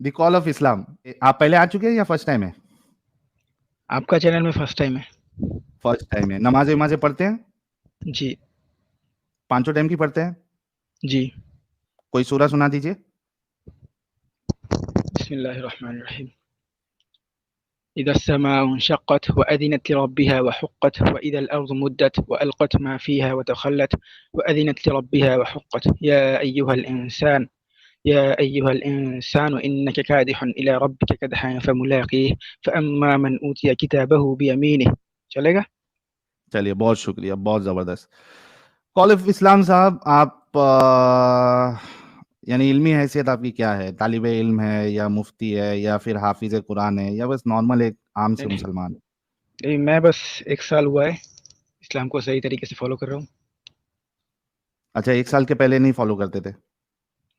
The call of Islam. आप पहले आ चुके हैं या फर्स्ट टाइम है? आपका चैनल में फर्स्ट टाइम है। फर्स्ट टाइम है। नमाजें वमाजें पढ़ते हैं? जी। पांचों टाइम की पढ़ते हैं? जी। कोई सूरा सुना दीजिए। बिस्मिल्लाहिर्रहमानिर्रहीम। इज़ा अस्समाउ इंशक़्क़त व अज़िनत लिरब्बिहा व हुक़्क़त व इज़ा अल-अर्ज़ु मुद्दत व अलक़त मा फ़ीहा व तख़ल्लत व अज़िनत लिरब्बिहा व हुक़्क़त या अय्युहल इंसान इन्नका कादिहुन इला रब्बिका कदहन फमुलाक़ीह फ़अम्मा मन ऊतिया किताबहु बियमीनिह। चलेगा? चलिए, बहुत शुक्रिया, बहुत जबरदस्त। कॉल ऑफ इस्लाम साहब, आप यानी इल्मी हैसियत आपकी क्या है? तालिबे इल्म है या मुफ्ती है या फिर हाफिज कुरान है या बस नॉर्मल एक आम से नहीं, नहीं। मुसलमान? नहीं, मैं बस 1 साल हुआ है, इस्लाम को सही तरीके से फ़ॉलो कर रहा हूँ। अच्छा, 1 साल के पहले नहीं फॉलो करते थे?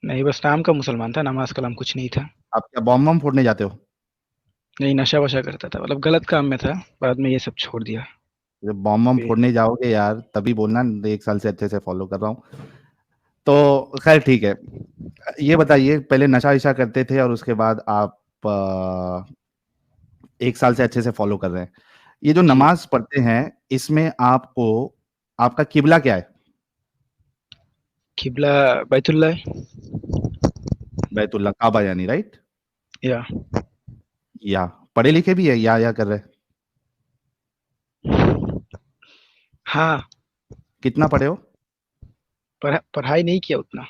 नहीं, बस नाम का मुसलमान था, नमाज़-कलाम कुछ नहीं था। आप क्या बॉम्ब वॉम्ब फोड़ने जाते हो? नहीं, नशा-वशा करता था, मतलब गलत काम में था, बाद में ये सब छोड़ दिया। जब बॉम्ब वॉम्ब फिर फोड़ने जाओगे यार, तभी बोलना 1 साल से अच्छे से फॉलो कर रहा हूँ। तो खैर ठीक है। ये बताइए, पहले नशा विशा करते थे और उसके बाद आप 1 साल से अच्छे से फॉलो कर रहे हैं। ये जो जी। नमाज पढ़ते हैं, इसमें आपको आपका किबला क्या है? किबला बैतुल्लाह है। बैतुल्ला, काबा यानी, राइट? या या पढ़े लिखे भी है या कर रहे हैं? हाँ, कितना पढ़े हो? पढ़ाई नहीं किया उतना।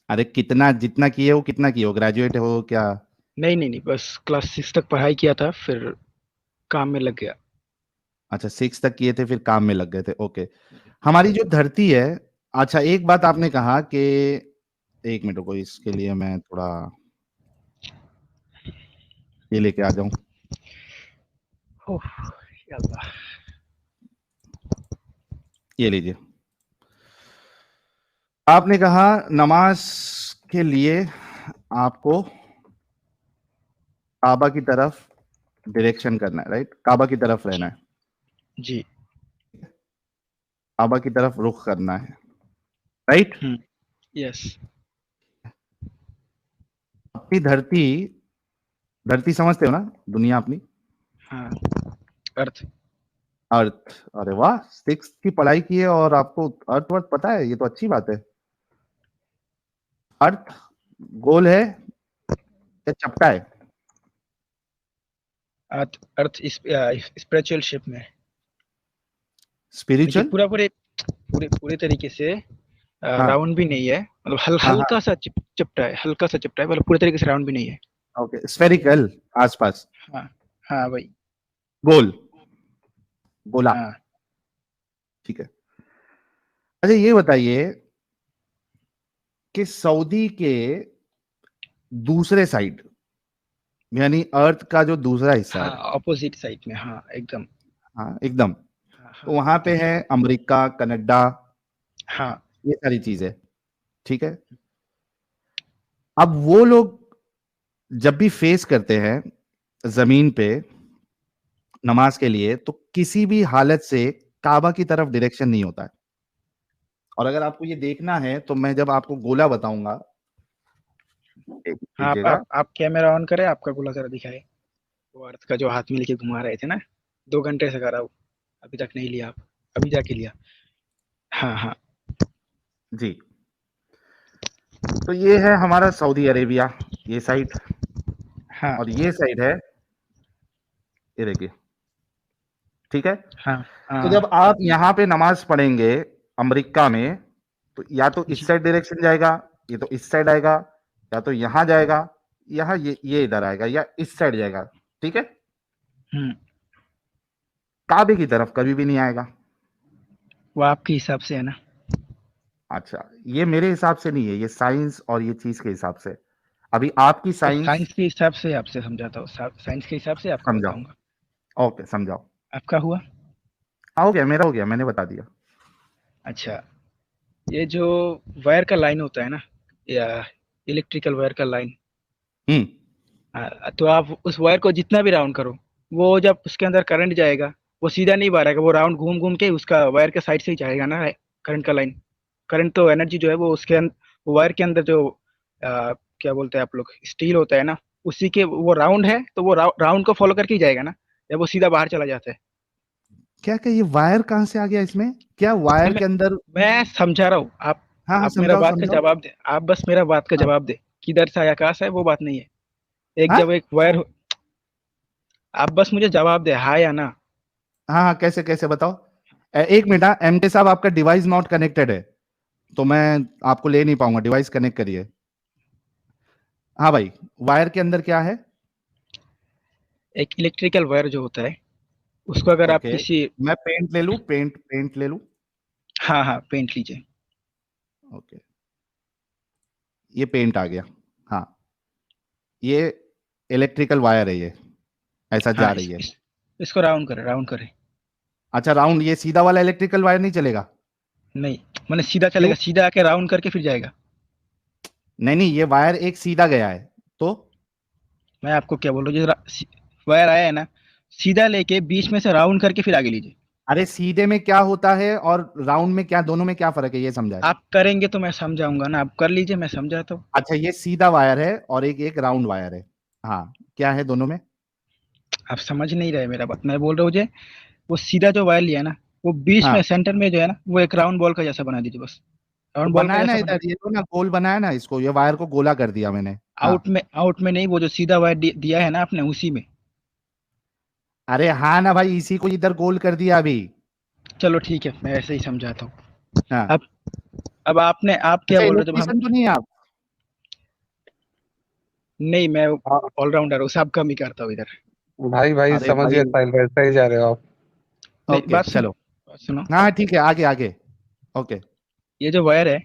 अरे कितना, जितना किए हो कितना किए हो, ग्रेजुएट हो क्या? नहीं, नहीं, नहीं, बस क्लास 6 तक पढ़ाई किया था, फिर काम में लग गया। अच्छा, 6 तक किए थे फिर काम में लग गए थे, ओके। हमारी जो धरती है, अच्छा एक बात आपने कहा कि, एक मिनट को इसके लिए मैं थोड़ा ये लेके आ जाऊं। ओह! या अल्लाह! ये लीजिए। आपने कहा नमाज के लिए आपको काबा की तरफ डायरेक्शन करना है, राइट? काबा की तरफ रहना जी, है, जी। काबा की तरफ रुख करना है, राइट? हुँ, यस। अपनी धरती, धरती समझते हो ना, दुनिया अपनी, हाँ, अर्थ। अर्थ। अरे वाह, 6 की पढ़ाई की है और आपको अर्थ वर्थ पता है, ये तो अच्छी बात है। अर्थ गोल है या चपटा है? अर्थ स्पिरिचुअल शिप में है। देखिए स्पिरिचुअल? पूरे पूरे पूरे तरीके से हाँ राउंड भी नहीं है, मतलब हाँ हाँ, हल्का-सा चिपटा है, हल्का-सा चिपटा है, मतलब पूरे तरीके से राउंड भी नहीं है। ओके, स्फेरिकल, आसपास, हाँ, हाँ, वही। गोल, गोला, हाँ, ठीक है। अच्छा ये बताइए कि सऊदी के दूसरे साइड, यानी अर्थ का जो दूसरा हिस्सा हाँ, है, ऑपोज़िट साइड में, हाँ, एकदम। हाँ एकदम, हाँ, तो हाँ, वहां पे एकदम। है अमेरिका, कनाडा, हाँ, ये सारी चीजें, ठीक है। अब वो लोग जब भी फेस करते हैं जमीन पे नमाज के लिए, तो किसी भी हालत से काबा की तरफ डायरेक्शन नहीं होता है। और अगर आपको ये देखना है तो मैं जब आपको गोला बताऊंगा, एक हाँ, लीजिएगा। आप कैमरा ऑन करें, आपका गोला ज़रा दिखाएँ। वो अर्थ का जो हाथ में लेके घुमा रहे थे ना, 2 घंटे से कर रहा हूँ, अभी तक नहीं लिया आप, अभी जाके लिया। हाँ, हाँ। जी, तो ये है हमारा सऊदी अरेबिया, ये साइड, हाँ, और ये साइड है, ये देखिए, ठीक है। हाँ, तो हाँ। जब आप यहाँ पे नमाज पढ़ेंगे अमेरिका में, तो या तो इस जी। साइड डायरेक्शन जाएगा, ये तो इस साइड आएगा, या तो यहाँ जाएगा, यहाँ ये इधर आएगा, या इस साइड जाएगा, ठीक है। हुँ, काबे की तरफ कभी भी नहीं आएगा। वो आपके हिसाब से है ना? अच्छा, ये मेरे हिसाब से नहीं है, ये साइंस और ये चीज के हिसाब से। अभी आपकी तो साइंस, साइंस के हिसाब से आपसे समझाता हूँ, साइंस के हिसाब से आपको समझाओ, बताऊँगा। ओके समझाओ। आपका हुआ? हाँ, हो गया, मेरा हो गया, मैंने बता दिया। अच्छा, ये जो वायर का लाइन होता है ना, या इलेक्ट्रिकल वायर का लाइन, हम्म। तो आप उस वायर को जितना भी राउंड करो, वो जब उसके अंदर करंट जाएगा, वो सीधा नहीं बाहर आएगा, वो राउंड घूम-घूम के उसका वायर के साइड से ही जाएगा ना, करंट का लाइन। करंट तो एनर्जी जो है वो उसके वो वायर के अंदर जो क्या बोलते हैं आप लोग, स्टील होता है ना, उसी के वो राउंड है, तो वो राउंड को फॉलो करके ही जाएगा ना, या वो सीधा बाहर चला जाता है? क्या क्या ये वायर कहाँ से आ गया इसमें? क्या वायर मैं के अंदर? मैं समझा रहा हूँ, हाँ हाँ, आप मेरा समझाओ बात का समझाओ। जवाब दे, आप बस मेरा बात का हाँ जवाब दे, किधर से आया कहाँ से है वो बात नहीं है। एक हाँ जब एक वायर, आप बस मुझे जवाब दे, हाँ या ना। हाँ हाँ, कैसे कैसे बताओ। एक मिनट, हाँ, एमके साहब आपका डिवाइस नॉट कनेक्टेड है, तो मैं आपको ले नहीं पाऊंगा, डिवाइस कनेक्ट करिए। हाँ भाई, वायर के अंदर क्या है? एक इलेक्ट्रिकल वायर जो होता है, उसको अगर आप ओके, किसी, मैं पेंट ले लूं, पेंट ले लूं। हाँ हाँ पेंट लीजिए। ओके, ये पेंट आ गया। हाँ, ये इलेक्ट्रिकल वायर है, ये ऐसा जा हाँ रही है। इसको राउंड करें, राउंड करें। अच्छा, राउंड, ये सीधा वाला इलेक्ट्रिकल वायर नहीं चलेगा? नहीं, मैंने सीधा क्यों? चलेगा, सीधा आके राउंड करके फिर जाएगा। नहीं नहीं, ये वायर एक सीधा गया है तो। मैं आपको क्या बोल रहा हूँ, वायर आया है ना, सीधा लेके बीच में से राउंड करके फिर आगे लीजिए। अरे सीधे में क्या होता है और राउंड में क्या, दोनों में क्या फर्क है, ये समझाए। आप करेंगे तो मैं समझाऊंगा ना, आप कर लीजिए, मैं समझाता हूँ। अच्छा, ये सीधा वायर है और एक एक राउंड वायर है। हाँ, क्या है दोनों में? आप समझ नहीं रहे मेरा बात, मैं बोल रहा हूँ जे, वो सीधा जो वायर लिया ना, वो बीच में हाँ, सेंटर में जो है ना, वो एक राउंड बॉल का जैसा बना दीजिए बस, तो राउंड बॉल का बनाया ना जैसा बना। इधर, ये तो ना गोल बनाया ना इसको, ये वायर को गोला कर दिया मैंने। हाँ, आउट में नहीं, वो जो सीधा वायर दिया है ना आपने, उसी में। अरे हाँ ना भाई, इसी को इधर गोल कर दिया अभी। चलो ठीक है, मैं ऐसे ही समझाता हूँ। हाँ। अब अब आप क्या अच्छा, बोल रहे हो जब हम, इलेक्ट्रिशियन तो नहीं है आप? नहीं मैं हाँ ऑलराउंडर हूँ, सब कम ही करता हूँ इधर। भाई भाई अरे समझ भाई, गया साहिल भाई, सही जा रहे हो आप। नहीं ओके चलो। बात सुनो। हाँ ठीक है, आगे आगे। ओके। ये जो वायर है,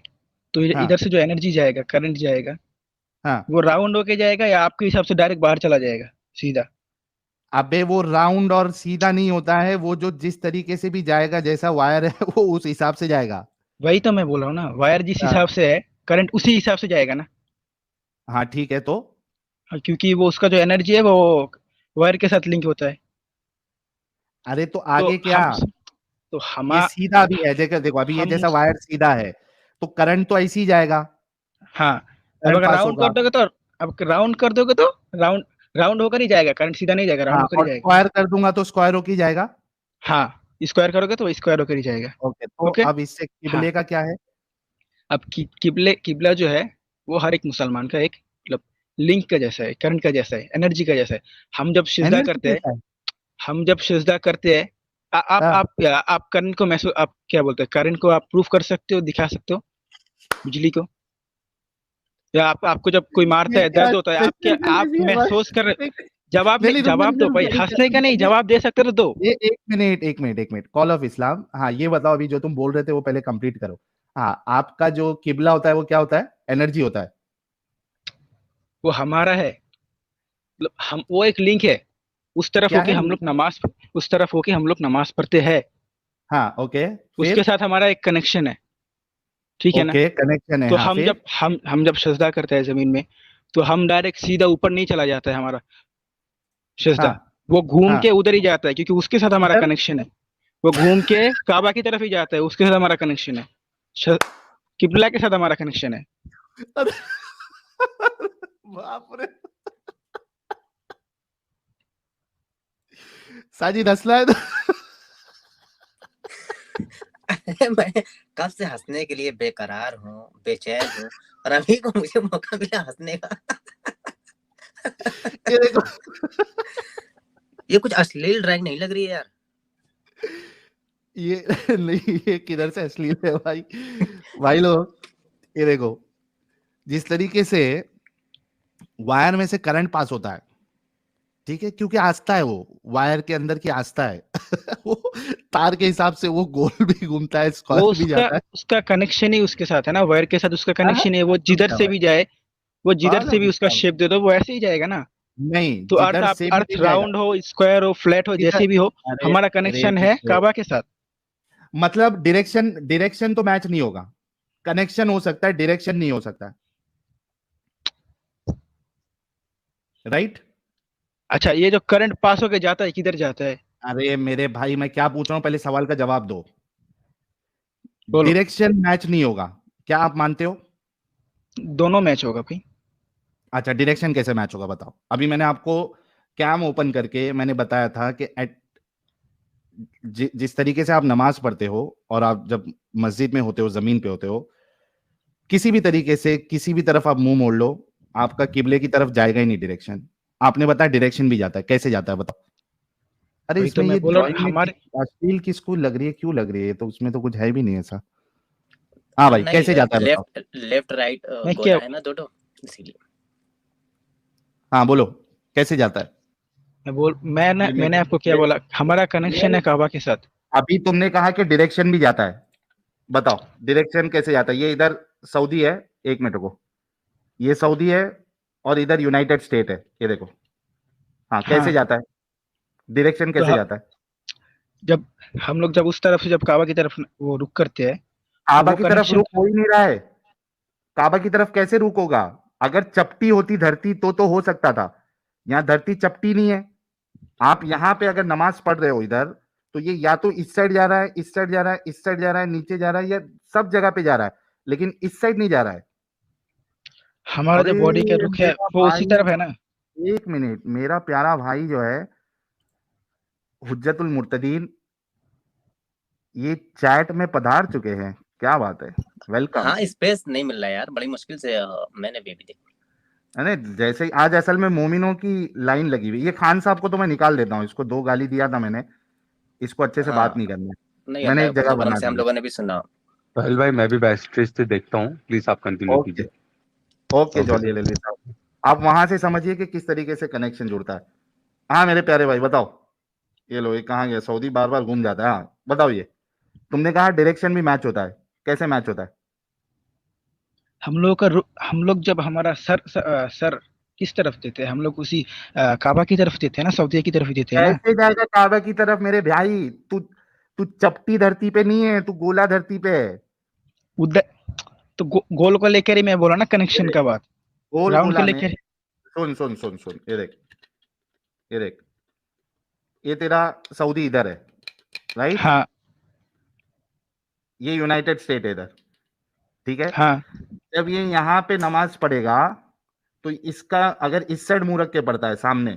तो हाँ इधर से जो एनर्जी जाएगा, करंट जाएगा, हाँ। वो राउंड होके जाएगा या आपके हिसाब से डायरेक्ट बाहर चला जाएगा सीधा? अबे वो राउंड और सीधा नहीं होता है, वो जो जिस तरीके से भी जाएगा, जैसा वायर है वो उस हिसाब से जाएगा। वही तो मैं बोल रहा हूँ ना, वायर जिस हाँ हिसाब से है, करंट उसी हिसाब से जाएगा ना। हाँ, ठीक है तो। हाँ, क्योंकि वो उसका जो एनर्जी है वो वायर के साथ लिंक होता है। अरे तो तो आगे क्या? तो हम ये सीधा भी है, देखो देखो, अभी ये हम जैसा वायर सीधा है, तो करंट तो ऐसे ही जाएगा, हाँ, अब करंट अगर पास राउंड होगा। कर दोगे तो, अब राउंड कर दोगे तो राउंड राउंड होकर ही जाएगा, करंट सीधा नहीं जाएगा, राउंड हाँ, होकर ही और जाएगा। स्क्वायर कर दूंगा तो स्क्वायर होके ही जाएगा। हाँ, स्क्वायर करोगे तो स्क्वायर होकर ही जाएगा। ओके, तो ओके। अब इससे हाँ, किबले का क्या है? अब किबला जो है, वो हर एक मुसलमान का एक मतलब लिंक का जैसा है, करंट का जैसा है, एनर्जी का जैसा है। हम जब सिजदा एनर्जी करते हैं, कैसा है? हम जब सिजदा करते हैं, हाँ, आप करंट को महसूस, आप क्या बोलते हैं, करंट को आप प्रूफ कर सकते हो, दिखा सकते हो, बिजली को? या आपको जब कोई मारता ये है, क्या दर्द होता है, क्वेश्चन कर आप दिया महसूस कर रहे, भाई? नहीं नहीं, रुको जवाब रुको दो भाई, रुको, हंसने का नहीं, ये जवाब दे सकते तो दो। ये एक मिनट एक मिनट एक मिनट, कॉल ऑफ इस्लाम, हाँ ये बताओ, अभी जो तुम बोल रहे थे वो पहले कंप्लीट करो। हाँ, आपका जो किबला होता है वो क्या होता है? एनर्जी होता है। वो हमारा है, मतलब हम, वो एक लिंक है, उस तरफ क्या होके है? हम लोग नमाज, उस तरफ होके हम लोग नमाज पढ़ते हैं, हाँ ओके, उसके फिर? साथ हमारा एक कनेक्शन है, ठीक है ना? ओके, कनेक्शन है, तो हाँ फिर? हम जब सजदा करते हैं जमीन में, तो हम डायरेक्ट सीधा ऊपर नहीं चला जाता है हमारा सजदा, हाँ वो घूम हाँ, के उधर ही जाता है, क्योंकि उसके साथ हमारा इधर। कनेक्शन है। वो घूम के काबा की तरफ ही जाता है, उसके साथ हमारा कनेक्शन है, श- किबला के साथ हमारा कनेक्शन है। अरे, बाप रे, साजिद हंसला है तो। मैं कब से हंसने के लिए बेकरार हूँ, बेचैन हूँ, और अभी को मुझे मौका मिला हंसने का। ये देखो, ये कुछ अश्लील ड्राइंग नहीं लग रही है यार? ये नहीं, ये किधर से अश्लील है भाई? भाई लोग, ये देखो, जिस तरीके से वायर में से करंट पास होता है, ठीक है, क्योंकि आस्था है, वो वायर के अंदर की आस्था है। वो तार के हिसाब से वो गोल भी घूमता है, वो स्क्वायर भी उसका जाता है। उसका कनेक्शन ही उसके साथ है ना, वायर के साथ उसका हाँ, कनेक्शन है, वो तुम जिधर क्या से भाई, भी जाए, वो जिधर से पागल भी हो उसका क्या? शेप दे दो, वो ऐसे ही जाएगा ना। नहीं, तो जिधर से भी अर्थ नहीं जाएगा। राउंड हो, स्क्वायर हो, फ्लैट हो, किधर? जैसे भी हो, अरे हमारा अरे कनेक्शन है रुको, काबा के साथ। मतलब डायरेक्शन डायरेक्शन तो मैच नहीं होगा, कनेक्शन हो सकता है, डायरेक्शन नहीं हो सकता, राइट? अच्छा, ये जो करंट पास होके जाता है, किधर जाता है? अरे मेरे भाई, मैं क्या पूछ रहा हूं, पहले सवाल का जवाब दो। बोलो। डायरेक्शन मैच नहीं होगा, क्या आप मानते हो? दोनों मैच होगा भाई। अच्छा, डायरेक्शन कैसे मैच होगा बताओ। अभी मैंने आपको कैम ओपन करके मैंने बताया था कि जिस तरीके से आप नमाज पढ़ते हो और आप जब मस्जिद में होते हो, जमीन पे होते हो, किसी भी तरीके से किसी भी तरफ आप मुंह मोड़ लो, आपका किबले की तरफ जाएगा ही नहीं डायरेक्शन। आपने बताया डायरेक्शन भी जाता है, कैसे जाता है बताओ। अरे वही तो इसमें ये मैं बोल रहा हूँ ड्राइंग में हमारे। अश्लील किसको लग रही है, क्यों लग रही है, तो उसमें तो कुछ है भी नहीं ऐसा। हाँ भाई, नहीं, कैसे जाता है बताओ। लेफ्ट लेफ्ट राइट मैं क्या गोला है ना दोनों, इसीलिए। हाँ बोलो, कैसे जाता है। मैंने आपको क्या बोला, हमारा कनेक्शन है काबा के साथ। अभी तुमने कहा कि डायरेक्शन भी जाता है, बताओ डायरेक्शन कैसे जाता है। ये इधर सऊदी है, एक मिनट को, ये सऊदी है और इधर यूनाइटेड स्टेट है, ये देखो। हाँ, कैसे हाँ, जाता है, डायरेक्शन तो कैसे जाता है। जब हम लोग जब उस तरफ से जब काबा की तरफ वो रुक करते हैं तो काबा वो की तरफ कनेक्शन। रुक हो ही नहीं रहा है। काबा की तरफ कैसे रुक होगा। अगर चपटी होती धरती तो हो सकता था। यहाँ धरती चपटी नहीं है। आप यहाँ पे अगर नमाज पढ़ रहे हो इधर, तो ये या तो इस साइड जा रहा है, इस साइड जा रहा है, इस साइड जा रहा है, नीचे जा रहा है, या सब जगह पे जा रहा है, लेकिन इस साइड नहीं जा रहा है। हमारा अरे जो बॉडी का रुख है मेरा वो उसी भाई, तरफ है ना। एक मिनट, मेरा प्यारा भाई जो है हुज्जतुल मुर्तदीन, ये चैट में पधार चुके हैं, क्या बात है, वेलकम। हाँ, स्पेस नहीं मिल रहा है यार, बड़ी मुश्किल से मैंने भी देखा। अरे जैसे ही आज असल में मोमिनों की लाइन लगी हुई। ये खान साहब को तो मैं निकाल देता हूँ, इसको 2 गाली दिया था मैंने, इसको अच्छे से बात हाँ, नहीं करनी है। नहीं, मैंने अल्लाह एक के जगह फजल करम बना से हम दी। लोगों ने भी सुना। सोहेल भाई, मैं भी बैकस्टेज से देखता हूँ, प्लीज आप कंटिन्यू ओके, कीजिए। Okay okay jolly sir. Ali साहब, आप वहां से समझिए कि किस तरीके से कनेक्शन जुड़ता है। हाँ मेरे प्यारे भाई बताओ। ये लो, ये कहाँ गया, सऊदी बार बार घूम जाता है। हाँ बताओ, ये तुमने कहा डायरेक्शन भी मैच होता है, कैसे मैच होता है। हम लोग जब हमारा सर किस तरफ देते हैं, हम लोग उसी काबा की तरफ देते हैं ना, सऊदी की तरफ ही देते हैं ना। कैसे जाएगा काबा की तरफ मेरे भाई, तू तू चपटी धरती पे नहीं है, तू गोला धरती पे है। उधर तो गोल को लेकर ही मैं बोला ना, ये कनेक्शन देख, का बात। गोल राउंड के गोला में, लेकर। सुन सुन सुन सुन, ये देख, ये देख, ये तेरा सऊदी इधर है, राइट। हाँ ये यूनाइटेड स्टेट है इधर, ठीक है। हाँ जब ये यहाँ पे नमाज पढ़ेगा, तो इसका अगर इस साइड मुंह रख के पढ़ता है सामने,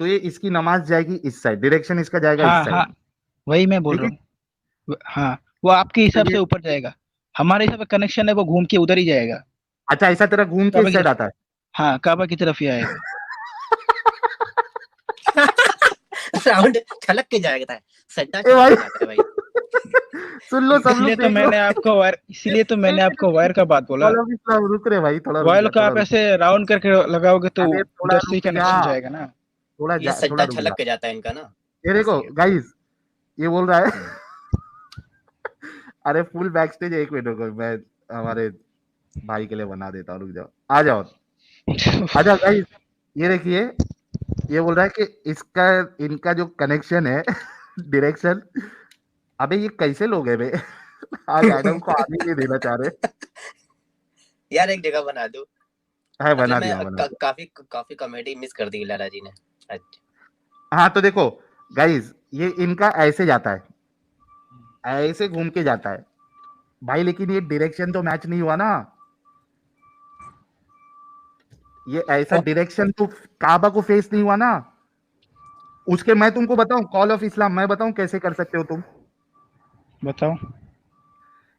तो ये इसकी नमाज जाएगी इस साइड, डायरेक्शन इसका जाएगा इस हाँ हाँ, साइड, वही मैं बोल ठीक रहा है। हूँ। हाँ, वो आपके तो हिसाब ये, से ऊपर जाएगा। हमारे हिसाब से कनेक्शन है वो घूम के उधर ही जाएगा, अच्छा ऐसा तेरा घूम के काबा इस की साइड तरफ। आता है। हाँ, काबा की तरफ ही आएगा। साउंड छलक के जाएगा, सट्टा ए छलक भाई के जाता है भाई। सुन लो सब लोग, देख लो। इसीलिए तो मैंने आपको वायर का बात बोला। चलो इस्लाम, रुक रे भाई, थोड़ा रुक वायर जा, का थोड़ा आप रुक। ऐसे राउंड करके लगाओगे तो अरे थोड़ा उधर से ही रुक जा, कनेक्शन जाएगा ना। ये थोड़ा सट्टा रुक जा। छलक के जाता है इनका ना, ये देखो इसलिए। गाइस, ये बोल रहा है हम्म। अरे फुल बैक स्टेज, एक मिनट रुको, मैं हमारे भाई के लिए बना देता हूँ, रुक जाओ, आ जाओ, आ जाओ गाइस। ये देखिए, ये बोल रहा है कि इसका, इनका जो कनेक्शन है डायरेक्शन, अबे ये कैसे लोग हैं बे आज एडम को आने ही नहीं देना चाह रहे। यार एक जगह बना दो। है, असल बना में दिया, बना दिया। काफी काफी कॉमेडी मिस कर दी लाला जी ने। अच्छा। हाँ तो देखो गाइस, ये इनका ऐसे जाता है, ऐसे घूम के जाता है भाई, लेकिन ये डायरेक्शन तो मैच नहीं हुआ ना। ये ऐसा और डायरेक्शन तो काबा को फेस नहीं हुआ ना। उसके मैं तुमको बताऊं, कॉल ऑफ इस्लाम मैं बताऊं कैसे कर सकते हो तुम। बताओ।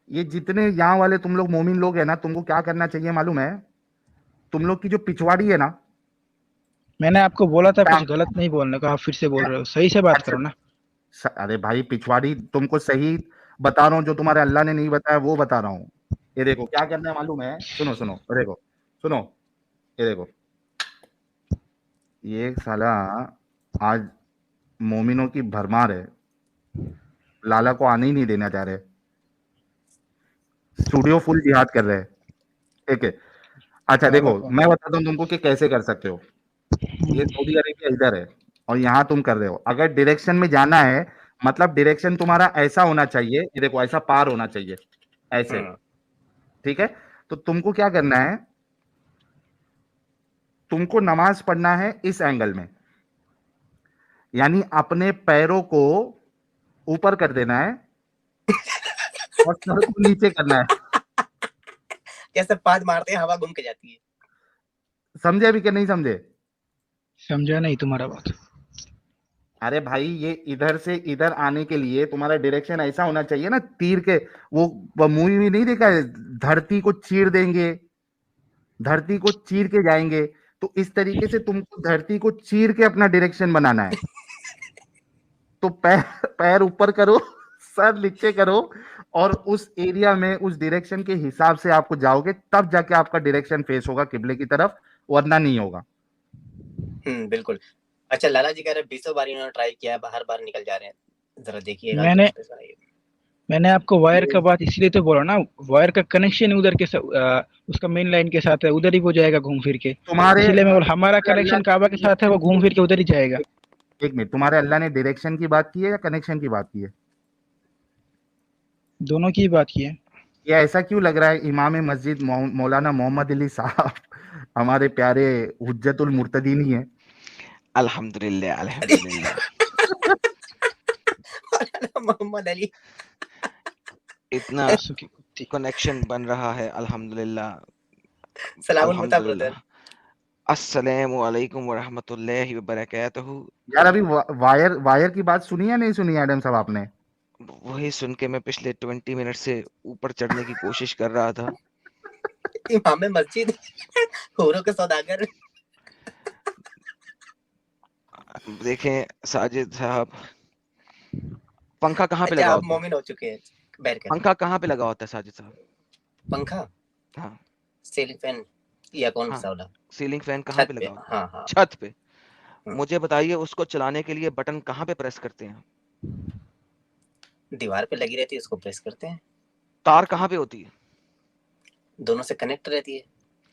ये जितने यहाँ वाले तुम लोग मोमिन लोग हैं ना, तुमको क्या करना चाहिए मालूम है। तुम लोग की जो पिछवाड़ी है ना, मैंने आपको बोला था कुछ टांग, गलत नहीं बोलने को, आप फिर से बोल रहे हो, सही से बात अच्छा, करो ना। अरे भाई पिछवाड़ी तुमको सही बता रहा हूँ, जो तुम्हारे अल्लाह ने नहीं बताया वो बता रहा हूँ। ये देखो क्या करना है मालूम है, सुनो सुनो, देखो सुनो, ये देखो, ये साला आज मोमिनों की भरमार है, लाला को आने ही नहीं देना चाह रहे, स्टूडियो फुल जिहाद कर रहे हैं, ठीक है। अच्छा काबा देखो, को। मैं बताता हूँ तुमको कि कैसे कर सकते हो। ये सऊदी अरेबिया इधर है और यहाँ तुम कर रहे हो, अगर डायरेक्शन में जाना है, मतलब डायरेक्शन तुम्हारा ऐसा होना चाहिए, ये देखो ऐसा पार होना चाहिए, ऐसे, ठीक है। तो तुमको क्या करना है, तुमको नमाज पढ़ना है इस एंगल में, यानी अपने पैरों को ऊपर कर देना है और सर को नीचे करना है। कैसे पाद मारते हैं, हवा घूम के जाती है। समझे अभी कि नहीं समझे? समझा नहीं तुम्हारा बात। अरे भाई, ये इधर से इधर आने के लिए तुम्हारा डायरेक्शन ऐसा होना चाहिए ना, तीर के। वो मूवी भी नहीं देखा है, धरती को चीर देंगे, धरती को चीर के जाएंगे। तो इस तरीके से तुमको धरती को चीर के अपना डायरेक्शन बनाना है। तो पैर पैर ऊपर करो, सर नीचे करो, और उस एरिया में उस डायरेक्शन के हिसाब से आपको जाओगे, तब जाके आपका डायरेक्शन फेस होगा किबले की तरफ, वरना नहीं होगा। बिल्कुल। अच्छा, लाला जी कह रहे 20 बार इन्होंने ट्राई किया, बाहर बाहर निकल जा रहे हैं, जरा देखिएगा। मैंने आपको वायर का बात इसलिए तो बोला ना, वायर का कनेक्शन उधर के उसका मेन लाइन के साथ है, उधर ही वो जाएगा घूम फिर के। तुम्हारे इसलिए मैं बोला हमारा कनेक्शन काबा के साथ है, वो घूम फिर के उधर ही जाएगा। एक मिनट, तुम्हारे अल्लाह ने डायरेक्शन की बात की है या कनेक्शन की बात की है? दोनों की बात की है। ये ऐसा क्यों लग रहा है इमाम मस्जिद मौलाना मोहम्मद अली साहब हमारे प्यारे हुज्जतुल मुर्तदीन ही है? अल्हम्दुलिल्लाह अल्हम्दुलिल्लाह। मोहम्मद अली इतना कनेक्शन बन रहा है, अल्हम्दुलिल्लाह। सलामुल मुताबिक। अल्हम्दुलिल्लाह। अस्सलामु अलैकुम व रहमतुल्लाहि व बरकातहू। यार अभी वायर की बात सुनी या नहीं सुनी एडम साहब आपने? वही सुन के मैं पिछले 20 मिनट से ऊपर चढ़ने की कोशिश कर रहा था। इमाम मस्जिद हूरों के सौदागर। देखें साजिद साहब, पंखा कहाँ पे अच्छा, लगा आप होता है? मोमिन हो चुके हैं, बैठ कर। पंखा कहाँ पे लगा होता है साजिद साहब? पंखा हाँ सीलिंग फैन या कौन हाँ, सा वाला? सीलिंग फैन कहाँ छत पे पे। लगा होता है? हाँ हाँ। छत पे। मुझे बताइए, उसको चलाने के लिए बटन कहाँ पे प्रेस करते हैं? दीवार पे लगी रहती है, उसको प्रेस करते हैं। तार कहाँ पे होती है? दोनों से कनेक्ट रहती है।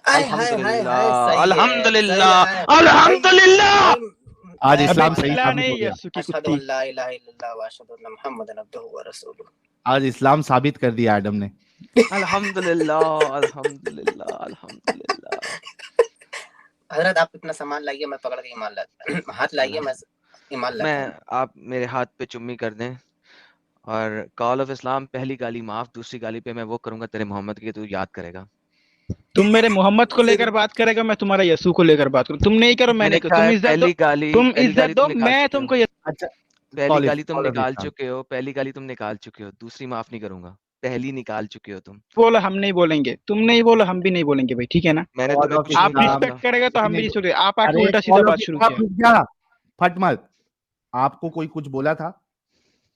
अल्हम्दुलिल्लाह अल्हम्दुलिल्लाह अल्हम्दुलिल्लाह। आज इस्लाम अबे सही चिल्ला साबित नहीं हो गया। यस्सु की अशहदु कुत्ती। अल्ला इलाहा इल्लल्लाह व अशहदु अन्ना मुहम्मदन अब्दुहु व रसूलुहु। आज इस्लाम साबित कर दिया एडम ने। अल्हम्दुलिल्लाह अल्हम्दुलिल्लाह अल्हम्दुलिल्लाह। हजरत आप इतना सामान लाइए, मैं पकड़ के ईमान लाता हाथ लाइए, मैं ईमान लाता हूं। आप मेरे हाथ पे चुम्मी कर दें, और कॉल ऑफ इस्लाम, पहली गाली माफ, दूसरी गाली पे मैं वो करूंगा तेरे मोहम्मद की, तू याद करेगा। तुम मेरे मोहम्मद को लेकर बात करेगा, मैं तुम्हारा यसू को लेकर बात करूं। तुम नहीं करो, मैं नहीं करूं। तुम इज्जत दो, तुम इज्जत दो, मैं तुमको अच्छा, पहली गाली तुम निकाल चुके हो, पहली गाली तुम निकाल चुके हो, दूसरी माफ नहीं करूंगा, पहली निकाल चुके हो तुम। बोलो हम नहीं बोलेंगे, तुम नहीं बोलो हम भी नहीं बोलेंगे भाई, ठीक है ना? मैंने तुम्हें कुछ आप नहीं कहा रिस्पेक्ट था। करेगा तो हम भी रिस्पेक्ट। आप आके अरे उल्टा सीधा बात शुरू किया। रुक जा, फट मत। आपको कोई कुछ बोला था?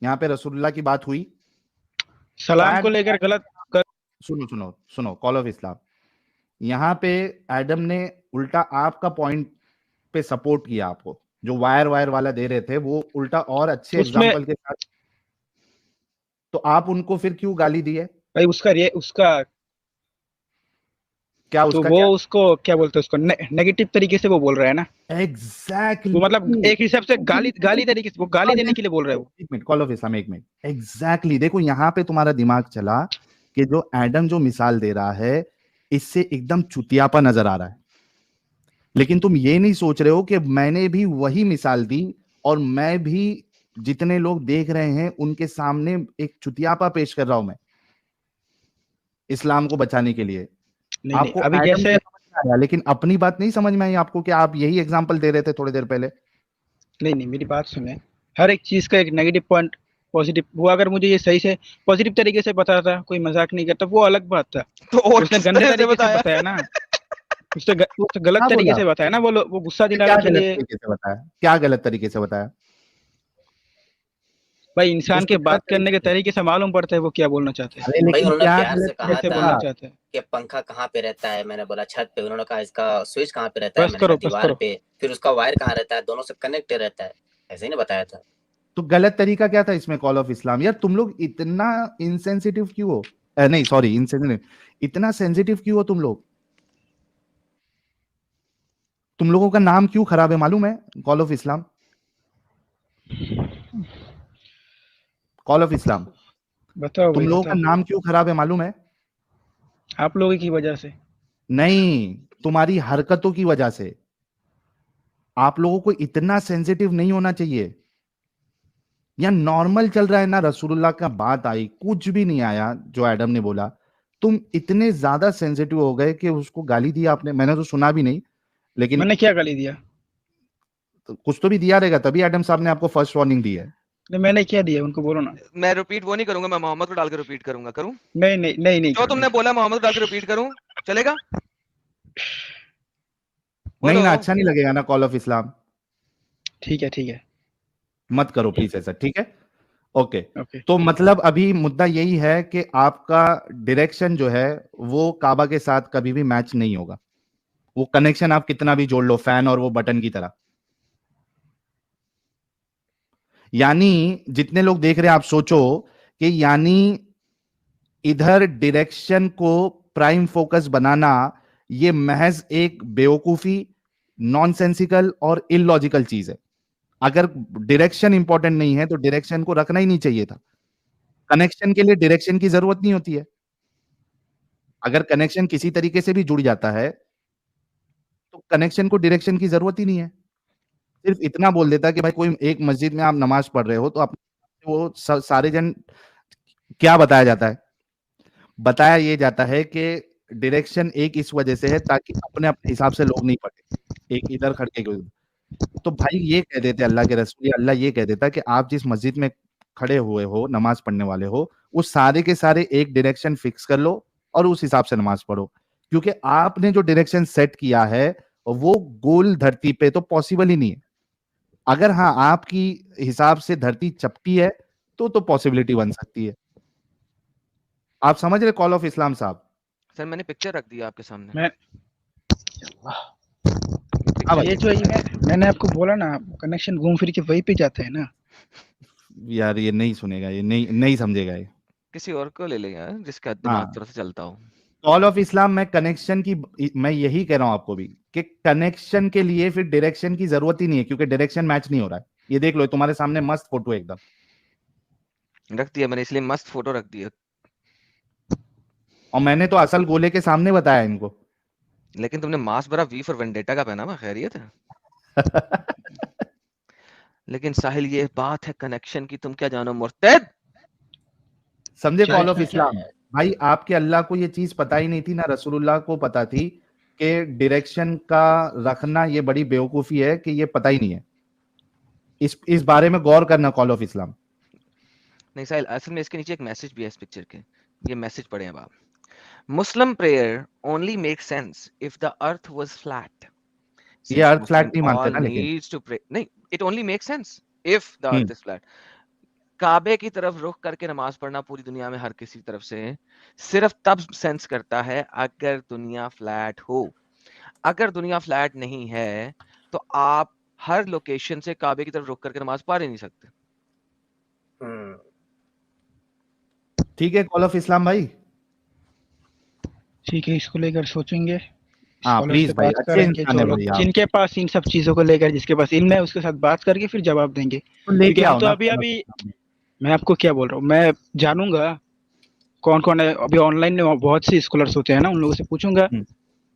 यहाँ पे रसूलुल्लाह की बात हुई, सलाम को लेकर गलत सुनो सुनो सुनो, कॉल ऑफ इस्लाम। यहाँ पे एडम ने उल्टा आपका पॉइंट पे सपोर्ट किया, आपको जो वायर वाला दे रहे थे वो उल्टा और अच्छे एग्जांपल के साथ। तो आप उनको फिर क्यों गाली दी है भाई? उसका क्या? तो उसका वो क्या? उसको क्या बोलते हैं, उसको नेगेटिव तरीके से वो बोल रहा है ना। एग्जैक्टली वो मतलब एक हिसाब से गाली तरीके से, वो गाली देने के लिए बोल रहा है वो। एक मिनट, कॉल ऑफ इस्लाम, एक मिनट। एग्जैक्टली देखो, यहाँ पे तुम्हारा दिमाग चला कि जो एडम जो मिसाल दे रहा है, इससे एकदम चुतियापा नजर आ रहा है, लेकिन तुम ये नहीं सोच रहे हो कि मैंने भी वही मिसाल दी, और मैं भी जितने लोग देख रहे हैं उनके सामने एक चुतियापा पेश कर रहा हूं मैं, इस्लाम को बचाने के लिए। आपको अभी एडम जैसे समझ में आया, लेकिन अपनी बात नहीं समझ में आई आपको कि आप यही एग्जाम्पल दे रहे थे थोड़ी देर पहले। नहीं, मेरी बात सुने। हर एक चीज का एक नेगेटिव पॉइंट, पॉजिटिव। वो अगर मुझे ये सही से पॉजिटिव तरीके से बताता, कोई मजाक नहीं करता, वो अलग बात था। तो उसने गंदे तरीके से बताया ना, उसने गलत तरीके से बताया ना। वो गुस्सा दिलाने के लिए। क्या गलत तरीके से बताया? भाई इंसान के बात करने के तरीके से मालूम पड़ता है वो क्या बोलना चाहते हैं। भाई उन्होंने प्यार से कहा कैसे बोलना चाहते हैं कि पंखा कहाँ पे रहता है, मैंने बोला छत पे। उन्होंने कहा इसका स्विच कहाँ पे रहता है, मैंने कहा दीवार पे। फिर उसका वायर कहाँ रहता है, दोनों से कनेक्ट रहता है, ऐसे ही नहीं बताया था। तो गलत तरीका क्या था इसमें कॉल ऑफ इस्लाम? यार तुम लोग इतना इनसेंसिटिव क्यों हो? नहीं सॉरी, इनसेंसिटिव, इतना सेंसिटिव क्यों हो तुम लोग? तुम लोगों का नाम क्यों खराब है मालूम है? Call of Islam, call of Islam, बताओ तुम लोगों का नाम क्यों खराब है मालूम है? आप लोगों की वजह से नहीं, तुम्हारी हरकतों की वजह से। आप लोगों को इतना सेंसिटिव नहीं होना चाहिए। या नॉर्मल चल रहा है ना, रसूलुल्लाह का बात आई, कुछ भी नहीं आया जो एडम ने बोला, तुम इतने ज्यादा सेंसिटिव हो गए कि उसको गाली दी आपने। मैंने तो सुना भी नहीं, लेकिन मैंने क्या गाली दिया? तो कुछ तो भी दिया रहेगा, तभी एडम साहब ने आपको फर्स्ट वार्निंग दी है। नहीं, मैंने क्या दिया उनको बोलो ना। मैं रिपीट वो नहीं करूंगा, मैं मोहम्मद को डाल के रिपीट करूंगा। करूं नहीं नहीं नहीं नहीं जो करो, तुमने बोला मोहम्मद को डाल के रिपीट करूं, चलेगा? नहीं ना, बोलो। अच्छा नहीं लगेगा ना कॉल ऑफ इस्लाम। ठीक है मत करो प्लीज ऐसा, ठीक है? ओके। ओके। तो मतलब अभी मुद्दा यही है कि आपका डायरेक्शन जो है वो काबा के साथ कभी भी मैच नहीं होगा। वो कनेक्शन आप कितना भी जोड़ लो, फैन और वो बटन की तरह। यानी जितने लोग देख रहे हैं, आप सोचो कि यानी इधर डायरेक्शन को प्राइम फोकस बनाना ये महज एक बेवकूफी, नॉनसेंसिकल और इलॉजिकल चीज है। अगर डायरेक्शन इंपॉर्टेंट नहीं है तो डायरेक्शन को रखना ही नहीं चाहिए था। कनेक्शन के लिए डायरेक्शन की जरूरत नहीं होती है। अगर कनेक्शन किसी तरीके से भी जुड़ जाता है तो कनेक्शन को डायरेक्शन की जरूरत ही नहीं है। सिर्फ इतना बोल देता कि भाई कोई एक मस्जिद में आप नमाज पढ़ रहे हो तो आप वो सारे जन, क्या बताया जाता है? बताया ये जाता है कि डायरेक्शन एक इस वजह से है ताकि अपने अपने हिसाब से लोग नहीं पढ़े, एक इधर खड़के कोई उधर। तो भाई ये कह देते अल्लाह के रसूल, अल्लाह ये कह देता कि आप जिस मस्जिद में खड़े हुए हो, नमाज पढ़ने वाले हो, उस सारे के सारे एक डायरेक्शन फिक्स कर लो और उस हिसाब से नमाज पढ़ो। क्योंकि आपने जो डायरेक्शन सेट किया है वो गोल धरती पे तो पॉसिबल ही नहीं है। अगर हाँ आपकी हिसाब से धरती चपटी है तो पॉसिबिलिटी बन सकती है। आप समझ रहे कॉल ऑफ इस्लाम साहब? सर मैंने पिक्चर रख दिया आपके सामने। मैं हाँ भाई। ये जो मैंने आपको बोला ना, कनेक्शन घूम फिर के वहीं पे जाते हैं ना। यार ये नहीं सुनेगा, ये नहीं समझेगा ये। किसी और को ले ले यार जिसका दिमाग हाँ, थोड़ा सा चलता हो। कॉल ऑफ इस्लाम में कनेक्शन की, मैं यही कह रहा हूं आपको भी कि कनेक्शन के लिए फिर डायरेक्शन की जरूरत ही नहीं है, क्योंकि डायरेक्शन मैच नहीं हो रहा है। ये देख लो, तुम्हारे सामने मस्त फोटो है एकदम। रख दिया मैंने, इसलिए मस्त फोटो रख दिया। और मैंने तो असल गोले के सामने बताया इनको। लेकिन तुमने मास्क भरा वी फॉर वेंडेटा का पहना हुआ, खैरियत है? लेकिन साहिल ये बात है कनेक्शन की, तुम क्या जानो मुर्तद। समझे क्या कॉल ऑफ क्या इस्लाम? है? भाई आपके अल्लाह को ये चीज पता ही नहीं थी, ना रसूलुल्लाह को पता थी कि डायरेक्शन का रखना ये बड़ी बेवकूफी है, कि ये पता ही नहीं है। इस बारे में गौर करना कॉल ऑफ इस्लाम। नहीं साहिल, असल में इसके नीचे एक मैसेज भी है इस पिक्चर के। ये मैसेज पढ़े अब आप। Muslim prayer only make sense if the earth was flat. ये Since अर्थ Muslim फ्लैट नहीं मानते all ना, लेकिन needs to pray. नहीं, it only makes sense if the earth is flat. काबे की तरफ रुख करके नमाज पढ़ना पूरी दुनिया में हर किसी तरफ से सिर्फ तब सेंस करता है अगर दुनिया फ्लैट हो। अगर दुनिया फ्लैट नहीं है तो आप हर लोकेशन से काबे की तरफ रुख करके नमाज पढ़ ही नहीं सकते। ठीक है कॉल ऑफ इस्लाम भाई। ठीक है, इसको लेकर सोचेंगे, हाँ स्कॉलर प्लीज से भाई, बात अच्छे करेंगे, इंसान जो है लोग भाई आप। जिनके पास इन सब चीजों को लेकर, जिसके पास इल्म है, उसके साथ बात करके फिर जवाब देंगे। तो लेके क्योंकि हम आओ तो ना अभी Call of अभी Islam में। मैं आपको क्या बोल रहा हूँ, मैं जानूंगा कौन कौन है। अभी ऑनलाइन में बहुत से स्कॉलर्स होते हैं ना, उन लोगों से पूछूंगा,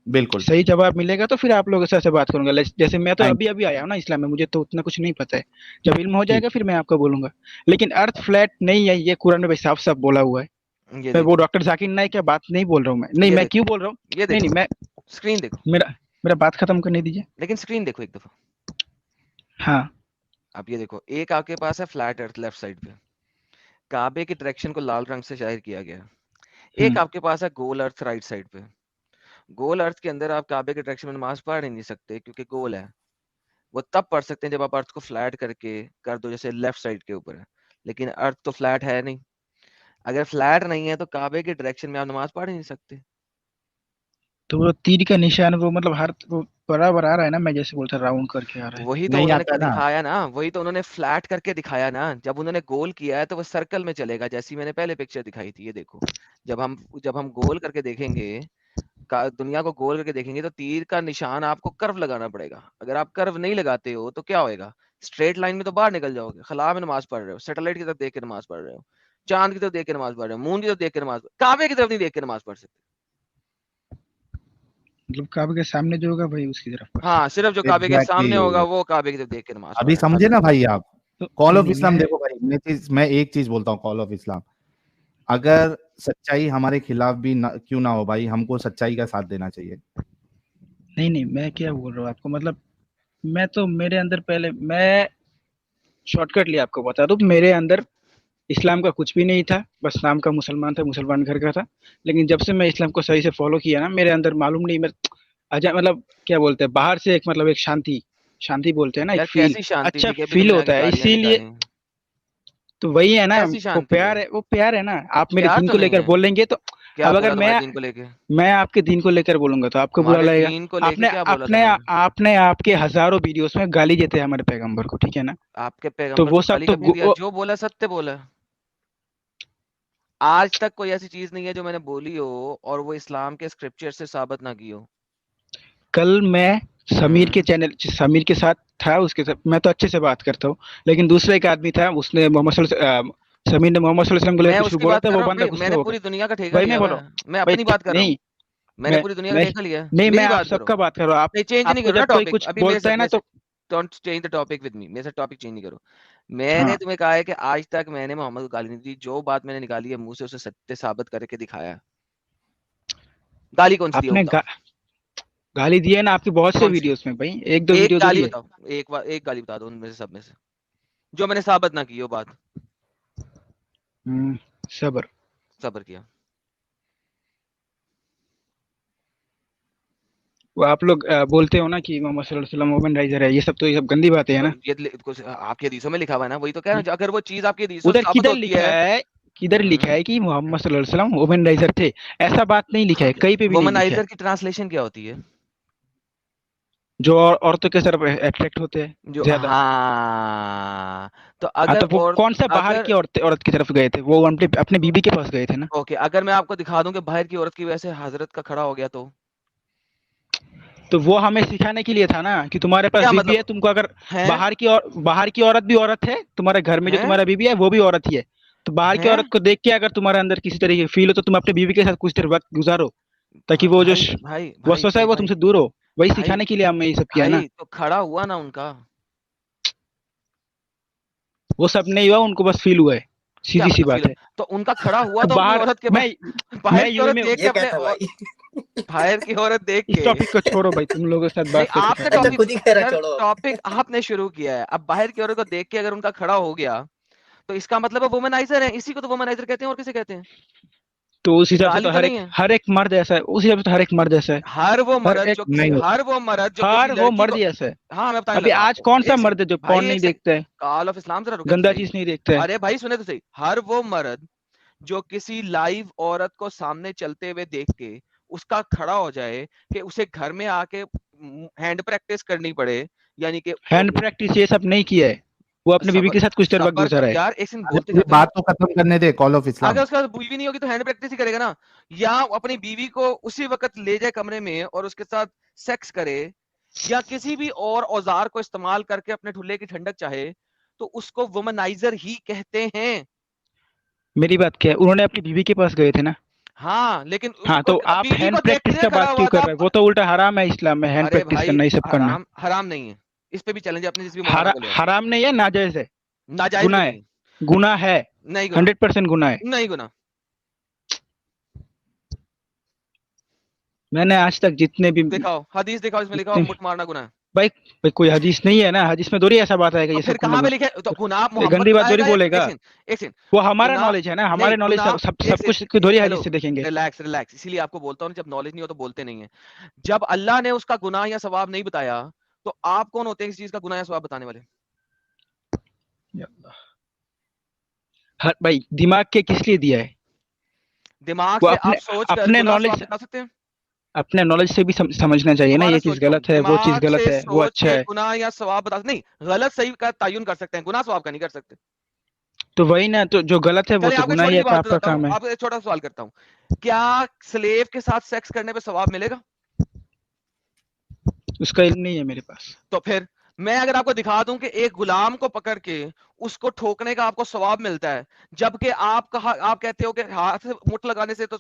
बिल्कुल। सही जवाब मिलेगा तो फिर आप लोगों के साथ बात करूंगा। जैसे मैं तो थैंक अभी अभी आया हूँ ना इस्लाम में, मुझे तो उतना कुछ नहीं पता है। जब इल्म हो ठीक। जाएगा फिर मैं आपको बोलूंगा। लेकिन अर्थ फ्लैट नहीं है, ये कुरान में साफ साफ बोला हुआ है। ये मैं वो देखो, डॉक्टर जाकिर नाइक क्या बात नहीं बोल रहा हूँ मैं, नहीं ये मैं देखो, क्यों बोल रहा हूँ, ये नहीं नहीं देखो, मैं, स्क्रीन देखो, मेरा बात खत्म करने दीजिए। लेकिन स्क्रीन देखो एक दफा। हाँ अब ये देखो, एक आपके पास है फ्लैट अर्थ लेफ्ट साइड पे, काबे के डायरेक्शन को लाल रंग से जाहिर किया गया। एक आपके पास है गोल अर्थ राइट साइड पे। गोल अर्थ के अंदर आप काबे के डायरेक्शन में नमाज पढ़ ही नहीं सकते क्योंकि गोल है। वो तब पढ़ सकते हैं जब आप अर्थ को फ्लैट करके कर दो, जैसे लेफ्ट साइड के ऊपर है। लेकिन अर्थ तो फ्लैट है नहीं। अगर फ्लैट नहीं है तो काबे के डायरेक्शन में आप नमाज पढ़ ही नहीं सकते। तो वो तीर का निशान वो मतलब हर वो बराबर आ रहा है ना, मैं जैसे बोलता राउंड करके आ रहा है। वही तो नहीं उन्होंने आता ना। दिखाया ना, वही तो उन्होंने फ्लैट करके दिखाया ना। जब उन्होंने गोल किया है तो वो सर्कल में चलेगा, जैसी मैंने पहले पिक्चर दिखाई थी। ये देखो, जब हम गोल करके देखेंगे, दुनिया को गोल करके देखेंगे, तो तीर का निशान आपको कर्व लगाना पड़ेगा। अगर आप कर्व नहीं लगाते हो तो क्या होएगा? स्ट्रेट लाइन में तो बाहर निकल जाओगे। खला में नमाज पढ़ रहे हो, सैटेलाइट की तरफ देख के नमाज पढ़ रहे हो, चांद की तरफ देख के नमाज पढ़ रहे हो, मून की तरफ देख के नमाज, काबे की तरफ नहीं देख के नमाज पढ़ सकते। मतलब काबे के सामने जो होगा भाई उसकी तरफ। हाँ, सिर्फ जो काबे के सामने होगा एग्जैक्टली। वो काबे की तरफ देख के नमाज अभी पढ़े। समझे ना भाई आप? तो कॉल नहीं ऑफ नहीं इस्लाम देखो भाई, मैं एक चीज बोलता हूँ कॉल ऑफ इस्लाम, अगर सच्चाई हमारे खिलाफ भी क्यों ना हो भाई, हमको सच्चाई का साथ देना चाहिए। नहीं नहीं, मैं क्या बोल रहा हूँ आपको, मतलब मैं तो मेरे अंदर पहले, मैं शॉर्टकट लिया आपको बता दूं, मेरे अंदर इस्लाम का कुछ भी नहीं था, बस नाम का मुसलमान था, मुसलमान घर का था। लेकिन जब से मैं इस्लाम को सही से फॉलो किया ना, मेरे अंदर मालूम नहीं, मैं अजा मतलब क्या बोलते हैं, बाहर से एक मतलब एक शांति, शांति बोलते हैं ना, एक यार फील, कैसी शांति अच्छा थी कि अभी फील तुमने होता आके है, गालियां इसीलिए निकाली। तो वही है ना, कैसी वो शांति प्यार है? है, वो प्यार है ना। आप मेरे प्यार दीन तो को नहीं लेकर है। बोलेंगे तो, क्या अब अगर बोला तुम्हारे दिन को लेके? मैं आपके दीन को लेकर बोलूंगा तो आपको बुरा हमारे लगेगा। दीन को लेके आपने क्या बोला था अपने मैंने? आपने आपके हजारों वीडियोस में गाली देते हैं हमारे पैगंबर को, ठीक है ना। आपके तो पैगंबर वो को सब गाली तो कब नहीं दिया? जो बोला सत्य बोला। आज तक कोई ऐसी चीज नहीं है जो मैंने बोली हो और वो इस्लाम के स्क्रिप्चर से साबित ना की हो। कल मैं समीर के हम्म। चैनल, समीर के साथ था, उसके साथ मैं तो अच्छे से बात करता हूँ, लेकिन दूसरा एक आदमी था, उसने समीर ने मोहम्मद सल्लल्लाहु अलैहि वसल्लम को मैं लेकर कुछ उसकी बोला बात था, कर वो रहा हूँ बंदा भाई, गुस्सा मैंने हो पूरी गया। दुनिया का ठेका भाई मैं लिया हुआ बोलो, है। मैं भाई अपनी बात कर रहा हूँ। नहीं, मैंने मैं पूरी दुनिया का मैं ठेका लिया है। नहीं, मैं मेरी आप बात करो। सबका बात कर रहा हूँ। आप नहीं, चेंज नहीं आपको करो ना जब कोई टॉपिक कुछ अभी बोलता है ना मेरे से तो don't change the topic with me. मेरे से टॉपिक चेंज नहीं करो। मैंने हाँ, तुम्हें कहा है कि आज तक मैंने मोहम्मद को गाली नहीं दी। जो बात मैंने निकाली है मुंह से उसे सत्य साबित करके दिखाया है। गाली कौन सी दी है वो आपने बताओ? गाली दी है ना आपकी बहुत से कौन सी? वीडियोस में भाई, एक दो एक वीडियो गाली थोड़ी है। बताओ। एक गाली बता दो उनमें से, सब में से, जो मैंने साबित ना की हो बात। सबर। सब्र किया। वो आप लोग बोलते हो ना कि मोहम्मद सल्लल्लाहु अलैहि वसल्लम वुमनाइजर है, ये सब गंदी बातें है तो ना। कुछ आपके हदीसों में लिखा हुआ है ना, वही तो कह रहा हाँ? हूं। अगर वो चीज आपकी हदीसों से उधर साबित किधर होती लिखा है। है, किधर लिखा है कि मोहम्मद सल्लल्लाहु अलैहि वसल्लम वुमनाइजर थे? ऐसा बात नहीं लिखा है, कहीं पे भी नहीं लिखा है। वुमनाइजर की ट्रांसलेशन क्या होती है? जो औरतों के तरफ अट्रैक्ट होते हैं जो ज्यादा। हाँ। तो हाँ, अगर तो वो और कौन सा बाहर अगर की औरत की तरफ गए थे? वो अपने अपने बीबी के पास गए थे ना। ओके, अगर मैं आपको दिखा दूं कि बाहर की औरत की वजह से हजरत का खड़ा हो गया तो वो हमें सिखाने के लिए था ना, कि तुम्हारे पास क्या बीबी है, मतलब तुमको अगर है? बाहर की औरत भी औरत है, तुम्हारे घर में जो है? तुम्हारा बीबी है वो भी औरत ही है। तो बाहर की है? औरत को देख के अगर तुम्हारे अंदर किसी तरीके की फील हो, तो तुम अपने बीबी के साथ कुछ देर वक्त गुजारो, ताकि वो जो भाई भाई भाई वसवसा है भाई वो भाई तुमसे दूर हो। वही भाई सिखाने के लिए हमने ये सब किया है ना। भाई तो खड़ा हुआ ना उनका। वो सब नहीं हुआ, उनको बस फील हुआ है, क्या सीधी सी मतलब फील? बात है। तो उनका खड़ा हुआ तो अपनी बाहर औरत के मैं बाहर मैं की यूएई औरत में, देख के ये क्या अपने था भाई? बाहर की औरत देख इस के। टॉपिक को छोड़ो भाई, तुम लोगों के साथ नहीं, बात करके आपने फायदा अच्छा, नहीं। टॉपिक खुद ही कह रहा यार छोड़ो अब। टॉपिक आपने शुरू किया है। अब बाहर की औरत को देख के अगर उनका खड़ा हो गया तो इसका मतलब है वुमनाइजर है। इसी को तो वुमनाइजर कहते हैं, और किसे कहते हैं? तो उस ये हिसाब से गाली तो तो नहीं है। हर एक मर्द ऐसा है, उस हिसाब से तो हर एक मर्द ऐसा है। हर एक नहीं हो, हर वो मर्द जो किसी हर वो लड़की मर्द को। ही ऐसा है। हाँ, मैं बताने अभी लगा आज आपको। कौन सा एक मर्द है सेकंड जो भाई, पॉर्न नहीं एक सेकंड। देखता है, कॉल ऑफ इस्लाम जरा रुके तो गंदा सही। चीज नहीं देखता है? अरे भाई सुने तो सही। हर वो मर्द जो किसी लाइव औरत को सामने चलते हुए देख के उसका खड़ा हो जाए कि उसे घर में आके हैंड प्रैक्टिस करनी पड़े, यानी कि हैंड प्रैक्टिस ये सब नहीं किया है, वो अपने बीबी सबर के साथ कुछ देर वक्त सबर गुजारा है। यार एक सेकंड अरे बोलते पूरी जाते ना। बात तो खत्म करने दे, कॉल ऑफ अगर इस्लाम। उसके पास बीवी नहीं होगी तो हैंड प्रैक्टिस ही करेगा ना। या अपनी बीवी को उसी वक्त ले जाए कमरे में और उसके साथ सेक्स करे, या किसी भी और औजार को इस्तेमाल करके अपने ठुल्ले की ठंडक चाहे, तो उसको वुमनाइजर ही कहते हैं। मेरी बात क्या है, उन्होंने अपनी बीवी के पास गए थे ना। हाँ, लेकिन हाँ, उसको तो आप बीवी हैंड को प्रैक्टिस देखते का खड़ा बात क्यों हुआ कर था। रहे हैं? वो तो उल्टा हराम है इस्लाम में, हैंड अरे प्रैक्टिस भाई, करना, ये सब करना। हराम नहीं है। इस पे भी चैलेंज है, अपने जिस भी मौलाना को ले आओ। हराम नहीं है, नाजायज है, नाजायज भी गुनाह नहीं है, है। गुनाह है, नहीं गुना। 100% गुनाह है। नहीं गुना। मैंने आज तक जितने भी दिखाओ हदीस, दिखाओ इसमें लिखा हो जितने मुठ मारना गुना है। भाई भाई कोई हदीस नहीं है ना, हदीस में थोड़ी ऐसा बात आएगा तो ये सब फिर करना कहां पे लिखे? तो गुनाह ये मोहम्मद गंदी बात थोड़ी बताएगा या बोलेगा। एक सेकंड। वो हमारा गुनाह नॉलेज है ना, नहीं, हमारे नॉलेज गुनाह सब कुछ की थोड़ी हेलो, हदीस से देखेंगे। Relax relax. इसीलिए आपको बोलता हूँ, जब नॉलेज नहीं हो तो बोलते नहीं है। जब अल्लाह ने उसका गुनाह या सवाब नहीं बताया, तो आप कौन होते हैं इस चीज का गुनाह या सवाब बताने वाले? हर भाई दिमाग के किस लिए दिया है? दिमाग वो से आप अपने सोच कर अपने गुनाह नॉलेज सवाब बता सकते हैं? अपने नॉलेज से भी समझना चाहिए ना, दोबारा ये चीज सोचता हूँ, गलत है, वो चीज दिमाग गलत से है, वो सोच अच्छा के है। गुनाह या सवाब बता नहीं, गलत सही का तयन कर सकते हैं, गुनाह सवाब का नहीं कर सकते। तो वही ना, तो जो गलत है वो चलिए तो आपको गुनाह ही छोटी है, सी बात पाप का बताता हूँ, काम है। आपको एक छोटा सवाल करता हूँ। क्या स्लेव के साथ सेक्स करने पे सवाब मिलेगा? उसका इल्म नहीं है मेरे पास। तो फिर मैं अगर आपको दिखा दूं कि एक गुलाम को पकड़ के उसको ठोकने का आपको सवाब मिलता है, जबकि आप कहते हो कि हाथ से मुठ लगाने से तो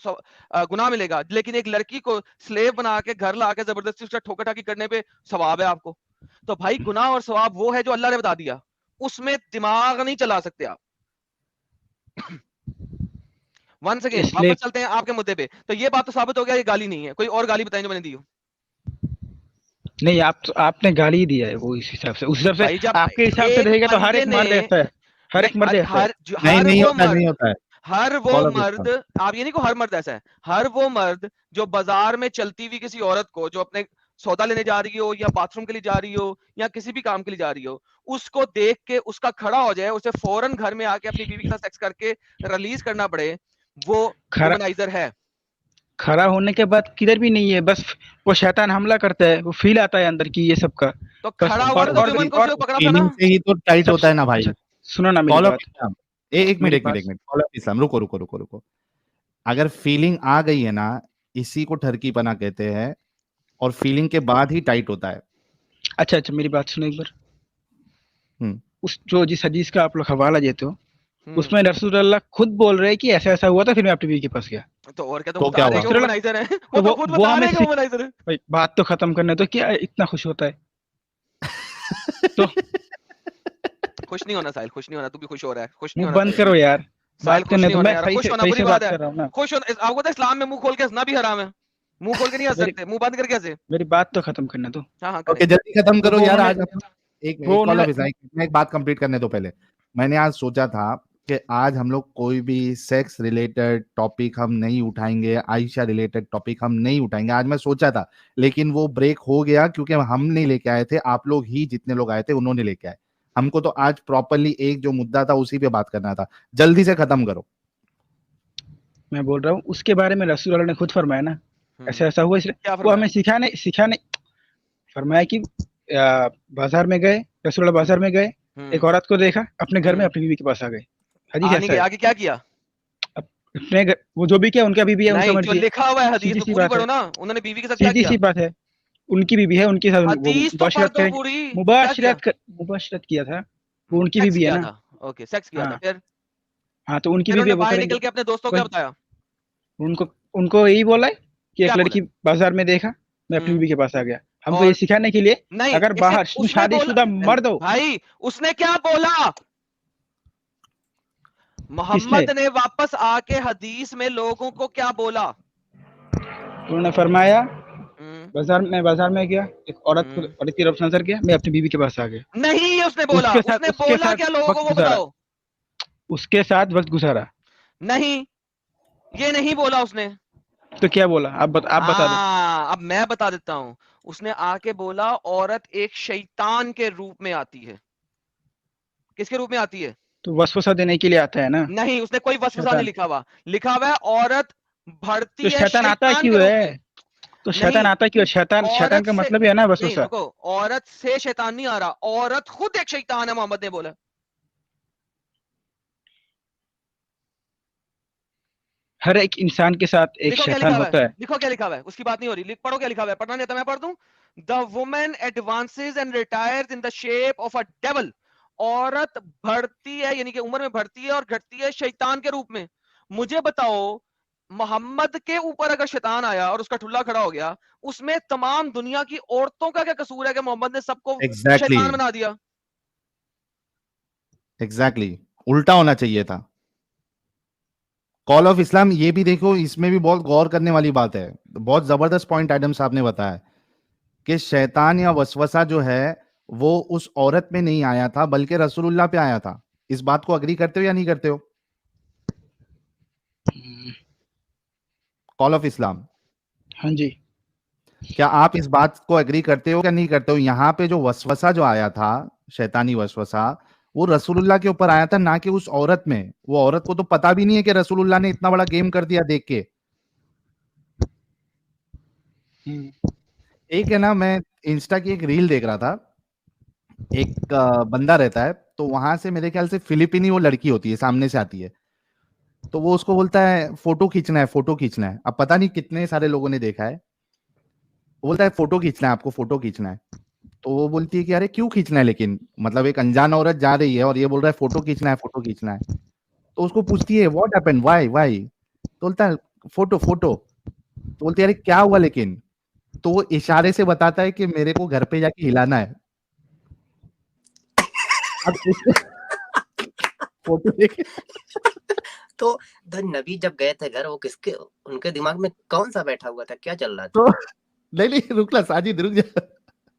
गुनाह मिलेगा, लेकिन एक लड़की को स्लेव बना के घर ला के जबरदस्ती उसका ठोका ठाकी करने पे सवाब है आपको। तो भाई गुनाह और सवाब वो है जो अल्लाह ने बता दिया, उसमें दिमाग नहीं चला सकते आप। वंस अगेन इसलिए वापस चलते हैं आपके मुद्दे पे। तो ये बात तो साबित हो गया ये गाली नहीं है। कोई और गाली बताएं जो मैंने दी हो। नहीं, आपने गाली दिया है वो इस हिसाब से, उस हिसाब से भाई जब आपके हिसाब से एक रहेगा तो हर बंदे एक मर्द ने ऐसा है, हर एक मर्द नहीं ऐसा है। नहीं, नहीं वो होता, नहीं मर्द होता है। हर वो Call of मर्द Islam। आप ये नहीं को हर मर्द ऐसा है, हर वो मर्द जो बाजार में चलती हुई किसी औरत को जो अपने सौदा लेने जा रही हो या बाथरूम के लिए जा रही हो या किसी भी काम के लिए जा रही हो, उसको देख के उसका खड़ा हो जाए, उसे फौरन घर में आके अपनी बीवी के साथ सेक्स करके रिलीज करना पड़े, वो खरा वुमनाइजर है। खड़ा होने के बाद किधर भी नहीं है, बस वो शैतान हमला करता है, वो फील आता है अंदर की ये सब का। तो बस खड़ा हुआ और तो और विमन को और उसने पकड़ा था फीलिंग ना। से ही तो टाइट सब होता है ना भाई। सुनो ना मेरी कॉल ऑफ बात, इस्लाम, एक मेरी मिनट, बात। कॉल ऑफ इस्लाम, रुको रुको रुको रुको। अगर फीलिंग आ गई है ना, इसी को ठरकीपना कहते हैं, और फीलिंग के बाद ही टाइट होता है। अच्छा मेरी बात सुनो एक बार। हम्म। उस जो जिस हदीस का आप लोग हवाला देते हो, हम्म, उसमें रसूलुल्लाह खुद बोल रहे हैं कि ऐसा ऐसा हुआ था, फिर मैं अपनी बीवी के पास गया। तो और क्या, तो तो बता क्या रहे हुआ? हैं कि वो वुमनाइजर है, तो वो तो खुद वो बता हमें रहे हैं कि वो वुमनाइजर है। भाई बात तो खत्म करने दो, क्या इतना खुश होता है? तो खुश नहीं होना साहिल, खुश नहीं होना, तू भी खुश हो रहा है, खुश नहीं मुंह होना बंद साहिल। करो यार, साहिल बात खुश करने नहीं दो। होना मैं यार, सही खुश से होना सही बुरी से बात बात है। कर रहा हूँ ना। खुश होना, आपको तो इस्लाम में मुंह खोल के हंसना भी हराम है, मुंह खोल के नहीं हंस मेरी सकते, मुंह बंद करके कैसे? मेरी बात तो खत्म करने दो। हाँ हाँ ओके, करें। जल्दी खत्म तो करो वो यार। उन्होंने आज हम एक वो एक कॉल ऑफ उन्होंने इस्लाम में एक बात कंप्लीट करने दो पहले। मैंने आज सोचा था कि आज हम लोग कोई भी सेक्स रिलेटेड टॉपिक हम नहीं उठाएंगे, आयशा रिलेटेड टॉपिक हम नहीं उठाएंगे, आज मैं सोचा था, लेकिन वो ब्रेक हो गया क्योंकि हम नहीं लेके आए थे, आप लोग ही जितने लोग आए थे उन्होंने लेके आए। हमको तो आज प्रॉपरली एक जो मुद्दा था उसी पे बात करना था, जल्दी से खत्म करो। मैं बोल रहा हूँ उसके बारे में रसूलुल्लाह ने खुद फरमाया ना, ऐसा ऐसा हुआ, इसलिए क्या वो फरमाया? हमें सिखाने फरमाया कि बाजार में गए, रसूलुल्लाह बाजार में गए, एक औरत को देखा, अपने घर में अपनी बीवी के पास आ गए। हदीस आने ऐसा के है। आगे क्या किया? अपने वो जो भी किया उनका बीवी है, उनका नहीं, जो मर्जी है, लिखा हुआ है हदीस सीधी में सी पूरी बात है, पढ़ो ना, उन्होंने बीवी के साथ क्या सीधी किया? सी बात है। उनकी बीवी है, उनके साथ वो हदीस तो पढ़ दो पूरी, क्या किया? मुबाशरत किया था, वो उनकी सेक्स बीवी है किया ना। था, ओके सेक्स किया था, हाँ फिर हाँ, तो उनकी फिर बीवी है, उन्होंने वो बाहर करेंगे। निकल के अपने दोस्तों को क्या वही बताया? उनको उनको यही बोला है कि एक क्या बोला? लड़की बाजार में देखा, मैं अपनी हम्म, बीवी के पास आ गया। हमको ये और सिखाने के लिए, नहीं, अगर इसे बाहर उसने बोला, शादीशुदा मर्द हो। भाई उसने क्या बोला? किसने? मोहम्मद ने वापस आके हदीस में लोगों को क्या बोला? उन्होंने फरमाया, हम्म, बाजार में गया, एक औरत हम्म, की तरफ नजर गया, मैं अपनी बीवी के पास आ गया। नहीं ये उसने बोला, उसने उसके बोला साथ क्या लोगों वक्त को गुजारा, बताओ? उसके साथ वक्त गुजारा। नहीं, ये नहीं बोला उसने। तो क्या बोला? आप बता दो। हाँ, अब मैं बता देता हूं। उसने आके बोला औरत एक शैतान के रूप में आती है। किसके रूप में आती है? तो वसवसा देने के लिए आता है ना नहीं, उसने कोई वसवसा नहीं शैतान। लिखा हुआ, लिखा हुआ है औरत तो बढ़ती है शैतान आता शैतान के क्यों रूप है? में। तो नहीं, शैतान आता क्यों है? शैतान शैतान औरत का से मतलब ही है ना नहीं, वसवसा। रुको, औरत से शैतान नहीं आ रहा, औरत खुद एक शैतान है, मोहम्मद ने बोला। हर एक इंसान के साथ एक लिखो क्या लिखा शैतान हुआ है, होता है। लिखो क्या लिखा हुआ है, उसकी बात नहीं हो रही, पढ़ो क्या लिखा हुआ है, पढ़ना नहीं आता मैं पढ़ दूं। The woman advances and retires in the shape of a devil. औरत बढ़ती है, यानी कि उम्र में बढ़ती है और घटती है शैतान के रूप में। मुझे बताओ, मोहम्मद के ऊपर अगर शैतान आया और उसका ठुल्ला खड़ा हो गया, उसमें तमाम दुनिया की औरतों का क्या कसूर है कि मोहम्मद ने सबको एग्जैक्टली, शैतान बना दिया? एग्जैक्टली, उल्टा होना चाहिए था। कॉल ऑफ इस्लाम ये भी देखो, इसमें भी बहुत गौर करने वाली बात है। बहुत जबरदस्त पॉइंट एडम साहब ने बताया कि शैतान या वसवसा जो है वो उस औरत में नहीं आया था बल्कि रसूलुल्लाह पे आया था। इस बात को अग्री करते हो या नहीं करते हो? कॉल ऑफ इस्लाम, हाँ जी। क्या आप इस बात को एग्री करते हो क्या नहीं करते हो? यहाँ पे जो वसवसा जो आया था, शैतानी वसवसा, वो रसूलुल्लाह के ऊपर आया था, ना कि उस औरत में। वो औरत को तो पता भी नहीं है कि रसूलुल्लाह ने इतना बड़ा गेम कर दिया देख के। एक है ना, मैं इंस्टा की एक रील देख रहा था, एक बंदा रहता है, तो वहां से मेरे ख्याल से फिलिपिनी वो लड़की होती है, सामने से आती है, तो वो उसको बोलता है फोटो खींचना है, फोटो खींचना है। अब पता नहीं कितने सारे लोगों ने देखा है, वो बोलता है फोटो खींचना है, आपको फोटो खींचना है। तो वो बोलती है कि अरे क्यों खींचना है, लेकिन मतलब एक अनजान औरत जा रही है और ये बोल रहा है फोटो खींचना है, फोटो खींचना है। तो उसको पूछती है व्हाट हैपेंड, व्हाई व्हाई? तो बोलता है फोटो फोटो। तो बोलती है अरे क्या हुआ लेकिन? तो वो इशारे से बताता है कि मेरे को घर पे जाके हिलाना है। अब फोटो देखे तो द नबी जब गए थे घर, वो किसके उनके दिमाग में कौन सा बैठा हुआ था, क्या चल रहा था? तो नहीं रुक ला साजिद, रुक जा।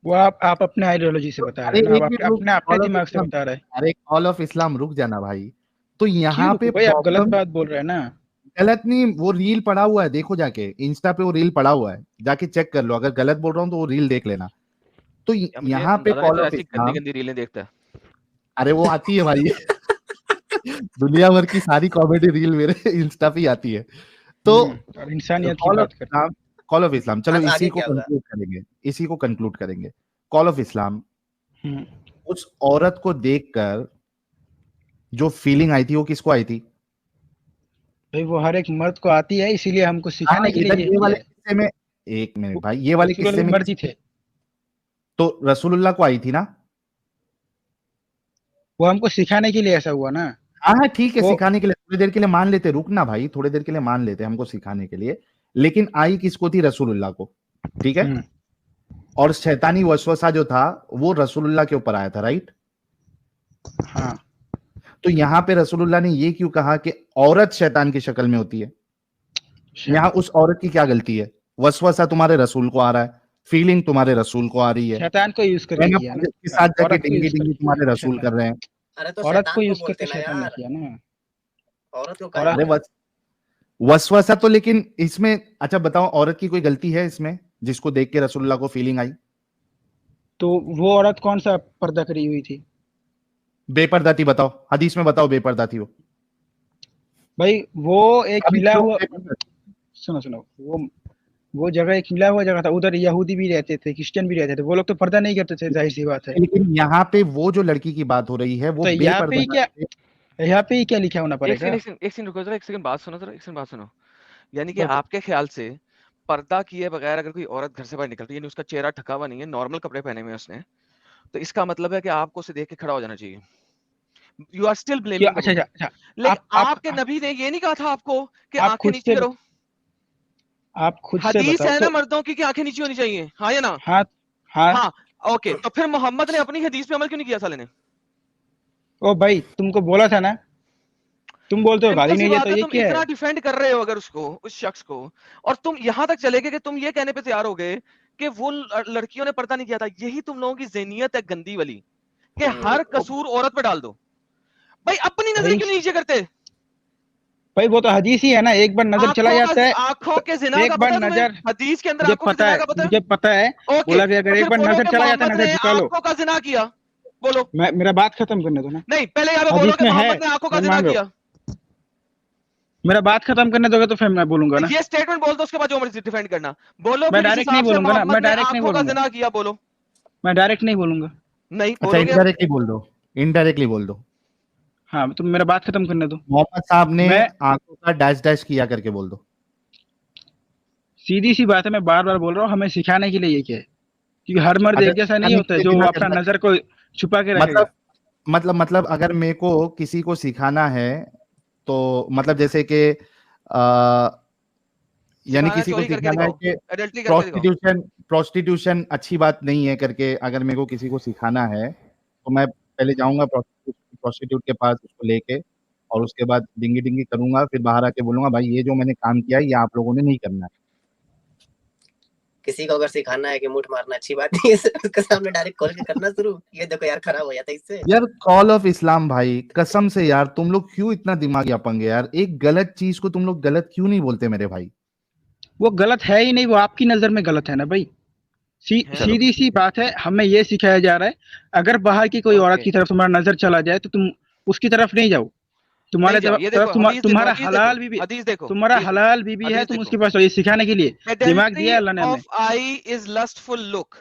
वो आप अपने आइडियोलॉजी से बता रहे अरे हैं ना, एक आप मिनट रुक, अपने कॉल ऑफ दिमाग से इस्लाम, बता रहे हैं। अरे कॉल ऑफ इस्लाम रुक जाना भाई। तो क्यों यहाँ पे रुको भाई, आप गलत प्रॉब्लम, बात बोल रहे हैं ना। गलत नहीं, वो रील पड़ा हुआ है, देखो जाके इंस्टा पे वो रील पड़ा हुआ है, जाके चेक कर लो, अगर गलत बोल रहा हूँ तो वो रील देख लेना। तो या मुझे यहाँ पे अंदाजा नहीं कॉल था ऑफ ऐसी गंदी इस्लाम, गंदी रीलें देखता है। अरे वो आती है भाई दुनिया भर की सारी कॉमेडी रील मेरे इंस्टा पे ही आती है। तो और इंसानियत की कॉल ऑफ बात कर। इस्लाम, कॉल ऑफ इस्लाम, चलो हाँ, तो इसी आगे को क्या हुआ? कंक्लूड करेंगे, इसी को कंक्लूड करेंगे। कॉल ऑफ इस्लाम, हम्म, उस औरत को देखकर जो फीलिंग आई थी वो किसको आई थी? भाई वो हर एक मर्द को आती है, इसीलिए हमको हाँ, सिखाने के लिए इधर ये ये किया वाले है। किस्से में, एक मिनट भाई, ये वाले रसूलुल्लाह किस्से में मर्द ही थे, तो रसूलुल्लाह को आई थी ना? वो हमको सिखाने के लिए ऐसा हुआ ना। हाँ हाँ ठीक है, वो सिखाने के लिए थोड़ी देर के लिए मान लेते, रुकना भाई, थोड़ी देर के लिए मान लेते हमको सिखाने के लिए, लेकिन आई किसको थी? रसूलुल्लाह को, ठीक है। हम्म, और शैतानी वसवसा जो था वो रसूलुल्लाह के ऊपर आया था, राइट? हाँ तो यहाँ पे रसूलुल्लाह ने ये क्यों कहा कि औरत शैतान की शक्ल में होती है? यहाँ उस औरत की क्या गलती है? वसवसा तुम्हारे रसूल को आ रहा है, फीलिंग तुम्हारे रसूल को आ रही है, शैतान को यूज करके मैंने किया ना, के साथ जाके औरत को डिंगी यूज डिंगी करके तुम्हारे किया रसूल शैतान, कर रहे हैं। अरे तो औरत को शैतान को यूज बोलते करके ना शैतान ने यार, किया ना। औरत को औरत अरे कहा। वसवसा तो, लेकिन इसमें अच्छा बताओ, औरत की कोई गलती है इसमें जिसको देख के रसूलुल्लाह को फीलिंग आई? तो वो औरत कौन सा पर्दा करी हुई थी? बेपर्दा थी, बताओ हदीस में, बताओ बेपर्दा थी वो। भाई वो एक अभी मिला क्यों हुआ, बेपर्दा थी? सुनो सुनो, वो जगह एक मिला हुआ जगह था, उधर यहूदी भी रहते थे, क्रिश्चियन भी रहते थे, वो लोग तो पर्दा नहीं करते थे, जाहिर सी बात है। लेकिन यहाँ पे वो जो लड़की की बात हो रही है वो तो यहाँ पे ही बेपर्दा क्या, थी। यहाँ पे ही क्या लिखा होना एक पड़ेगा? सेकंड एक सेकंड एक सेकंड रुको जरा, एक सेकंड बात सुनो जरा, एक सेकंड बात सुनो। यानी कि बता। आपके ख्याल से पर्दा किए बगैर अगर कोई औरत घर से बाहर निकलती है, यानी उसका चेहरा ढका हुआ नहीं है, नॉर्मल कपड़े पहने हुए हैं उसने, तो इसका मतलब है कि आपको उसे देख के खड़ा हो जाना चाहिए। यू आर स्टिल क्या? ब्लेमिंग द अच्छा अच्छा वुमन। अच्छा, लेकिन आप आपके नबी ने ये नहीं कहा था आपको कि आप आंखें खुद नीची से करो। आप खुद से हदीस बताओ है ना तो। मर्दों की कि आंखें नीची होनी चाहिए, हाँ या ना? हाँ हाँ। हाँ, ओके, तो फिर मोहम्मद ने अपनी हदीस पे अमल क्यों नहीं किया साले ने? ओ भाई तुमको बोला था ना, तुम बोलते हो गाली सिंपल सी नहीं दिया, बात तो है, ये तुम क्या इतना है? डिफेंड कर रहे हो अगर उसको, उस शख्स को, और तुम यहां तक चले गए कि तुम ये कहने पे तैयार हो गए कि वो लड़कियों ने पर्दा नहीं किया था। यही तुम लोगों की ज़हनियत है गंदी वाली, कि हर कसूर औरत पे डाल दो। भाई अपनी नजरें भाई क्यों नीचे करते? भाई वो तो हदीस ही है ना, एक बार नजर चला जाता है आंखों के जिना तो का एक बार पता है तुम्हें? नजर, हदीस के अंदर मुझे आंखों के पता जिना है, का पता है? मुझे पता है, ओके, बोला कि अगर तो एक फिर बार बोलो नजर कि चला जाता है, मोहम्मद नजर ने झुका लो। आंखों का जिना किया, बोलो। मेरा बात खत्म करने दो ना। नहीं, पहले यहाँ पे बोलो हदीस कि में है, मोहम्मद ने आंखों का मैं जिना मान लो, किया। मेरा बात खत्म करने दोगे तो फिर मैं बोलूंगा ना। ये स्टेटमेंट बोल दो, उसके बाद जो मर्जी डिफेंड करना। बोलो मैं फिर इस डायरेक्ट नहीं हिसाब से बोलूंगा ना, मैं मोहम्मद ने डायरेक्ट नहीं आंखों का बोलूंगा, जिना किया, बोलो। मैं डायरेक्ट नहीं बोलूंगा। नहीं अच्छा बोलोगे? इनडायरेक्टली बोल दो, इनडायरेक्टली बोल दो। हाँ तुम मेरा बात खत्म करने दो। मोहम्मद साहब ने मैं आंखों का डैश डैश किया करके बोल दो। सीधी सी बात है, मैं बार बार बोल रहा हूँ, हमें सिखाने के लिए ये क्या है, क्योंकि हर मर्द अच्छा एक जैसा नहीं सिखाने होता के है लिए जो जिना अपना करना नजर चाहिए, को छुपा के रखेगा। मतलब अगर मेरे को किसी को सिखाना है तो मतलब जैसे कि यानी सिखाना किसी को चोरी करके सिखाना है दिखाओ, कि एडल्ट्री करके दिखाओ। प्रोस्टिट्यूशन अच्छी बात नहीं है करके, अगर मेरे को किसी को सिखाना है तो मैं पहले जाऊंगा प्रोस्टिट्यूट के पास उसको लेके, और उसके बाद डिंगी डिंगी करूंगा, फिर बाहर आके बोलूंगा भाई ये जो मैंने काम किया है ये आप लोगों ने नहीं करना है। किसी को अगर सिखाना है कि मुठ मारना अच्छी बात नहीं है, उसके सामने डायरेक्ट खोल के करना शुरू, ये देखो यार खराब हो जाता है इससे। यार कॉल ऑफ इस्लाम भाई, कसम से यार तुम लोग क्यों इतना दिमागी अपंगे यार, एक गलत चीज को तुम लोग गलत क्यों नहीं बोलते मेरे भाई? वो गलत है ही नहीं, वो आपकी नजर में गलत है ना भाई। है चलो। सीधी सी बात है, हमें ये सिखाया जा रहा है, अगर बाहर की कोई औरत ओके, की तरफ तुम्हारा नजर चला जाए तो तुम उसकी तरफ नहीं जाओ, तुम्हारे नहीं जाओ। ये तरफ देखो हदीस देखो, तुम्हारा हदीस देखो, हलाल बीबी, हदीस देखो, तुम्हारा हदीस देखो, हलाल बीबी है, हदीस तुम देखो। उसके पास हो, ये सिखाने के लिए दिमाग दिया एडल्ट्री है अल्लाह ने हमें। Of I is lustful look.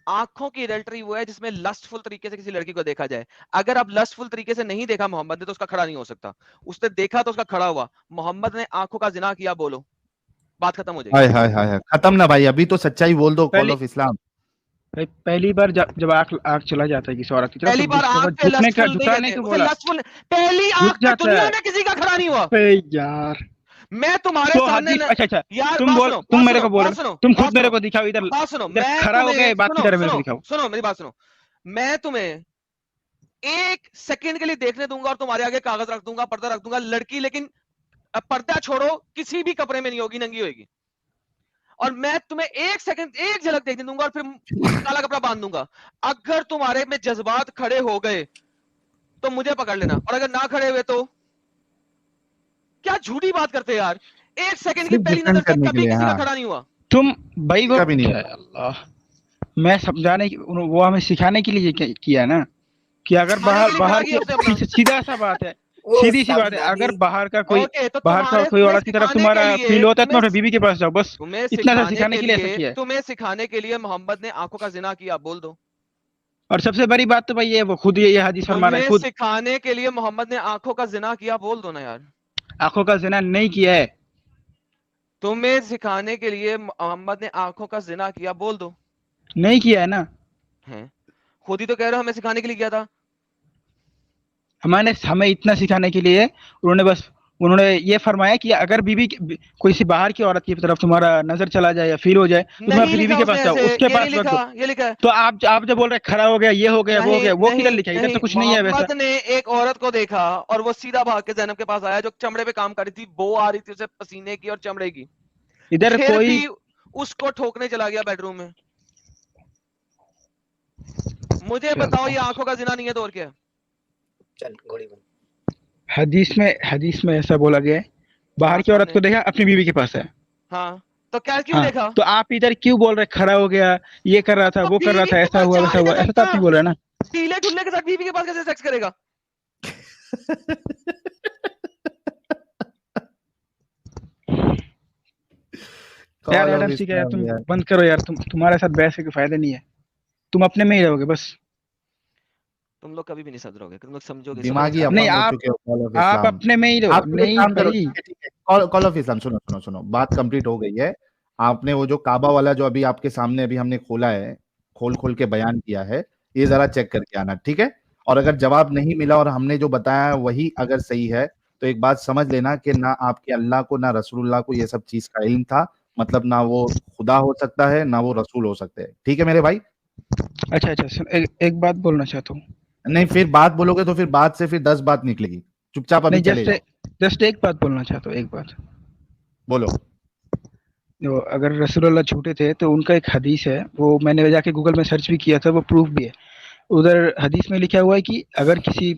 आंखों की एडल्ट्री वो है जिसमें लस्टफुल तरीके से किसी लड़की को देखा जाए। अगर आप लस्टफुल तरीके से नहीं देखा मोहम्मद ने, तो उसका खड़ा नहीं हो सकता। उसने देखा तो उसका खड़ा हुआ। मोहम्मद ने आंखों का जिना किया, बोलो, बात खत्म हो हाय जाएगी। हाय हाय हाय, खत्म ना भाई, अभी तो सच्चाई बोल दो, कॉल पहली ऑफ इस्लाम। भाई पहली बार जब आग चला जाता है किसी औरत की तरफ, पहली तो बार उसके आंख बाद पे झुकने का, लस्टफुल नहीं झुकाने कहते को उसे, बोला, लस्टफुल पहली झुक आंख पे जाता दुनिया है। में किसी का खड़ा नहीं हुआ। अबे यार, मैं तुम्हारे तो सामने हदीस, अच्छा अच्छा, यार तुम बात बोल, सुनो, तुम बात मेरे सुनो, को बोल बात रहे, सुनो, तुम बात खुद मेरे सुनो, को दिखाओ इधर, बात सुनो। इधर मैं खड़ा हो तुम्हें गए, बात सुनो, किधर है मेरे को सुनो, दिखाओ। सुनो, मेरी बात सुनो। मैं तुम्हें एक सेकंड के लिए देखने दूंगा और तुम्हारे आगे कागज रख दूंगा, पर्दा रख दूंगा, लड़की लेकिन पर्दा छोड़ो, किसी भी कपड़े में नहीं होगी, नंगी होगी। और मैं तुम्हें 1 सेकंड 1 झलक देखने दूंगा और फिर काला कपड़ा बांध दूंगा। अगर तुम्हारे में जज्बात खड़े हो गए तो मुझे पकड़ लेना, और अगर ना खड़े हुए तो क्या झूठी बात करते हैं यार। 1 सेकंड की सिर्फ पहली डिफेंड नजर तक करने के कभी लिए, किसी का हाँ। खड़ा नहीं हुआ। तुम भाई वो कभी नहीं क्या है, अल्लाह, मैं समझाने वो हमें सिखाने के लिए किया ना कि अगर सिखाने के लिए बाहर खड़ा की किया उसने अपना। सीधा सा बात है, वो सीधी सी बात है, समझाने अगर बाहर का कोई ओके, तो बाहर का कोई तुम्हें औरत की तरफ सिखाने तुम्हारा के लिए फील होता है तो तुम्हें अपने बीवी के पास जाओ, बस तुम्हें इतना सा सिखाने सिखाने के के लिए ऐसा लिए किया है। तुम्हें सिखाने के लिए मोहम्मद ने आंखों का जिना किया, बोल दो। और सबसे बड़ी बात तो भाई ये वो खुद ये हदीस फरमा रहा है, तुम्हें खुद सिखाने के लिए मोहम्मद ने आंखों का जिना किया, बोल दो ना यार। आंखों का जिना नहीं किया है। तुम्हें सिखाने के लिए मोहम्मद ने आंखों का जिना किया, बोल दो। नहीं किया है ना, हैं, खुद ही तो कह रहे हो हमें सिखाने के लिए किया था। हमें इतना सिखाने के लिए उन्होंने ये फरमाया कि अगर बीवी कोई सी बाहर की औरत की तरफ तुम्हारा नजर चला जाए या फील हो जाए तो तुम नहीं अपनी बीवी लिखा के उसने पास जाओ, ऐसे, उसके ये पास नहीं मत लिखा, दो। ये लिखा है। तो आप जब बोल रहे खड़ा हो गया, ये हो गया, वो हो गया, वो किधर लिखा है? इधर तो कुछ नहीं है वैसा। मोहम्मद ने एक औरत को देखा और वो सीधा भाग के ज़ैनब के पास आया जो चमड़े पे काम कर रही थी, बो आ रही थी उसे पसीने की और चमड़े की, इधर फिर कोई भी उसको ठोकने चला गया बेडरूम में। मुझे बताओ ये आंखों का जिना नहीं है तो और क्या है? चल घोड़ी बन। हदीस में ऐसा बोला गया है, बाहर हाँ, की औरत सामने। को देखा अपनी बीवी के पास है। हाँ, तो क्या क्यों हाँ, देखा? तो आप इधर क्यों बोल रहे खड़ा हो गया, ये कर रहा था, तो वो कर रहा बीवी था, के ऐसा पास हुआ जा वैसा ही हुआ, नहीं ऐसा तो आप ही बोल रहे हैं ना। ढीले ढुल्ले के साथ बीवी के पास कैसे सेक्स करेगा? यार कॉल ऑफ एडम ठीक है, इस्लाम तुम यार। बंद करो यार, तुम्हारे साथ बहस के फायदा नहीं है, तुम अपने में ही रहोगे बस। तुम लोग कभी भी नहीं सुधरोगे, तुम लोग समझोगे, दिमागी समझ नहीं, अपंग हो आप चुके हो कॉल ऑफ आप इस्लाम। अपने में ही रहो। आप तो एक नहीं काम करो, भाई, ठीक है, कॉल ऑफ इस्लाम, सुनो सुनो सुनो, बात कंप्लीट हो गई है। आपने वो जो काबा वाला जो अभी आपके सामने अभी हमने खोला है, खोल के बयान किया है, ये जरा चेक करके आना, ठीक है। और अगर जवाब नहीं मिला और हमने जो बताया वही अगर सही है तो एक बात समझ लेना कि ना आपके अल्लाह को ना रसूलुल्लाह को ये सब चीज का इल्म था, मतलब ना वो खुदा हो सकता है ना वो रसूल हो सकते हैं, ठीक है मेरे भाई। अच्छा एक बात बोलना चाहता हूँ। नहीं, फिर बात बोलोगे तो फिर बात से फिर 10 बात निकलेगी, चुपचाप अभी नहीं, चले जाओ। जस्ट एक बात बोलना चाहता हूँ, एक बात। बोलो। जो अगर रसूलुल्लाह झूठे थे तो उनका एक हदीस है, वो मैंने जाके गूगल में सर्च भी किया था, वो प्रूफ भी है। उधर हदीस में लिखा हुआ है कि अगर किसी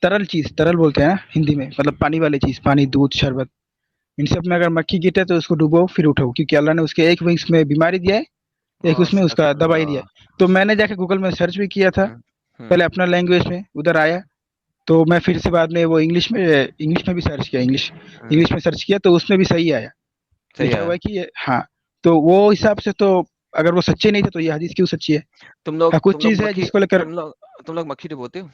तरल बोलते हैं ना हिंदी में, मतलब पानी वाली चीज, पानी, दूध, शरबत, इन सब में अगर मक्खी गिरे तो उसको डुबो फिर उठाओ, क्योंकि अल्लाह ने उसके एक विंग्स में बीमारी दिया है, एक उसमें उसका दवाई दिया है। तो मैंने जाके गूगल में सर्च भी किया था, पहले अपना लैंग्वेज में, उधर आया, तो मैं फिर से बाद में वो इंग्लिश में भी सर्च किया, इंग्लिश में सर्च किया तो उसमें भी सही आया, लिखा हुआ है कि ये, हाँ, तो वो हिसाब से तो अगर वो सच्चे नहीं थे तो ये हदीस क्यों सच्ची है? तुम लोग कुछ चीज है जिसको लेकर तुम लोग मक्खी डुबोते हो,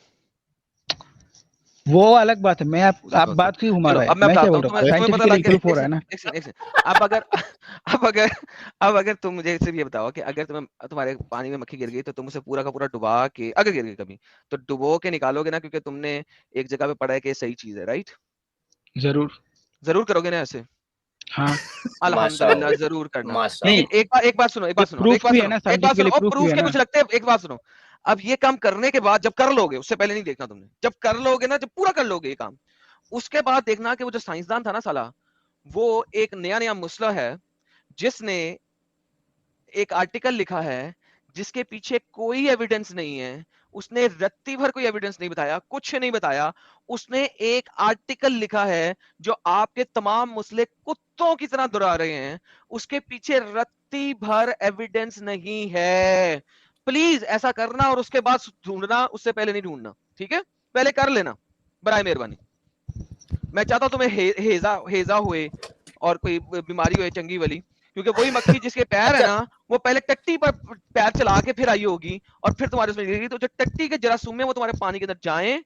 वो अलग बात है। मैं आप बात क्यों घुमा चलो रहा अब है? मैं मैं क्या बताता बोल हूँ, रहा हूँ, तुम्हें पता साइंटिफिकली लग प्रूफ हो गया। रहा है ना। एक सेकंड, अब अगर तुम मुझे सिर्फ ये बताओ कि अगर तुम्हारे पानी में मक्खी गिर गई तो तुम उसे पूरा का पूरा डुबा के, अगर गिर गई कभी तो डुबो के निकालोगे ना, क्योंकि तुमने एक जगह पे पढ़ा है कि ये सही चीज है, राइट? जरूर करोगे ना ऐसे? हाँ, अल्हम्दुलिल्लाह, जरूर करना। माशाअल्लाह। लेकिन एक बात सुनो, प्रूफ भी है ना, साइंटिफिकली और प्रूफ भी प्रूफ है के ना। कुछ लगते हैं, एक बात सुनो। अब ये काम करने के बाद जब कर लोगे, उससे पहले नहीं देखना तुमने, जब कर लोगे ना, जब पूरा कर लोगे ये काम, उसके बाद देखना कि वो जो साइंसदान था ना साला, वो एक नया मुसला है जिसने एक आर्टिकल लिखा है जिसके पीछे कोई एविडेंस नहीं है, उसने रत्ती भर कोई एविडेंस नहीं बताया, कुछ नहीं बताया, उसने एक आर्टिकल लिखा है जो आपके तमाम मुसले कुत्तों की तरह दुहरा रहे हैं, उसके पीछे रत्ती भर एविडेंस नहीं है। प्लीज ऐसा करना और उसके बाद ढूंढना, उससे पहले नहीं ढूंढना, ठीक है? पहले कर लेना बराए मेहरबानी। मैं चाहता हूं तुम्हें हेजा हुए और कोई बीमारी हुए चंगी वाली, क्योंकि वही मक्खी जिसके पैर है ना, वो पहले टट्टी पर पैर चला के फिर आई होगी और फिर तुम्हारे उसमें गिरेगी, तो जो टट्टी के जरासीम है वो तुम्हारे पानी के अंदर जाएं,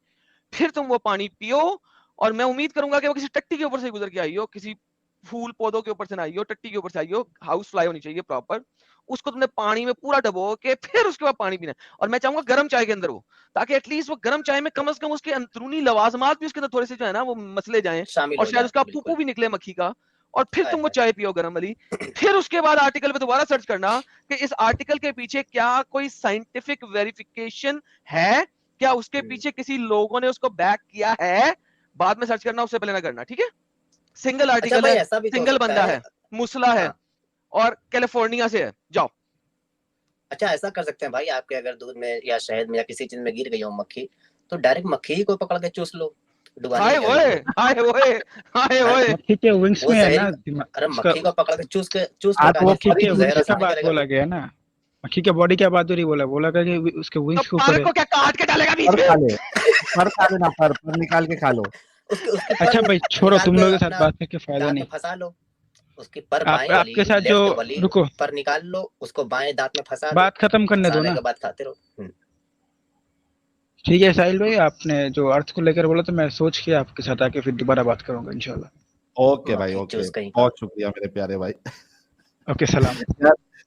फिर तुम वो पानी पियो, और मैं उम्मीद करूंगा कि वो किसी टट्टी के ऊपर से गुजर के आई हो, किसी फूल पौधों के ऊपर से ना आई हो, टट्टी के ऊपर से आई हो, हाउस फ्लाई होनी चाहिए प्रॉपर, उसको तुमने पानी में पूरा डबो के फिर उसके बाद पानी पीना है। और मैं चाहूंगा गर्म चाय के अंदर वो, ताकि एटलीस्ट वो गर्म चाय में कम से कम उसके अंदरूनी लवाजमात भी उसके अंदर थोड़े से जो है ना वो मसले जाएं, शामिल और हो शायद जाए, उसका बिल्कुल। पुपू भी निकले मक्खी का, और फिर हाय तुम वो हाय। चाय पियो गर्म वाली। फिर उसके बाद आर्टिकल पे दोबारा सर्च करना कि इस आर्टिकल के पीछे क्या कोई साइंटिफिक वेरिफिकेशन है, क्या उसके पीछे किसी लोगों ने उसको बैक किया है, बाद में सर्च करना, उससे पहले ना करना, ठीक है? सिंगल अच्छा आर्टिकल भाई, है, ऐसा भी तो हो सिंगल सकता बंदा है, मुसला है, हाँ, और कैलिफोर्निया से है, जाओ। अच्छा ऐसा कर सकते हैं भाई, आपके अगर दूध में या शहद में या किसी चीज में गिर गई हो मक्खी, तो डायरेक्ट मक्खी ही को पकड़ के चूस लो, डुबाने हाय की क्या ओए, जरूरत है? हाय ओए, हाय ओए। मक्खी के विंग्स वो में है जहरी, ना अरे उसका, मक्खी को पकड़ के चूस के हाँ, तो वो मक्खी के फरी विंग्स जहर का आसानी बात करेगा। बोला गया ना, मक्खी के बॉडी क्या बात हो रही बोला बोला कि उसके तो विंग्स के पर ऊपर है। को क्या काट के डालेगा बीच पर में? खा ले, पर खा लेना, पर निकाल के खा लो। उसके उसकी अच्छा पर भाई छोड़ो, निकाल तुम के लोगों के साथ अपना बात करके फायदा दांत में नहीं। फंसा लो, उसकी पर बाएं वाली आपके साथ जो, लेफ्ट वाली रुको पर निकाल लो, उसको बाएं दांत में फंसा लो, बात खत्म करने दो फंसाने ना। के बाद खाते रहो। ठीक है साहिल भाई, आपने जो अर्थ को लेकर बोला तो मैं सोच के आपके साथ आके फिर दोबारा बात करूंगा इंशाल्लाह। ओके भाई, मक्खी ओके, चूस कहीं का। बहुत शुक्रिया मेरे प्यारे भाई। ओके, सलाम। यार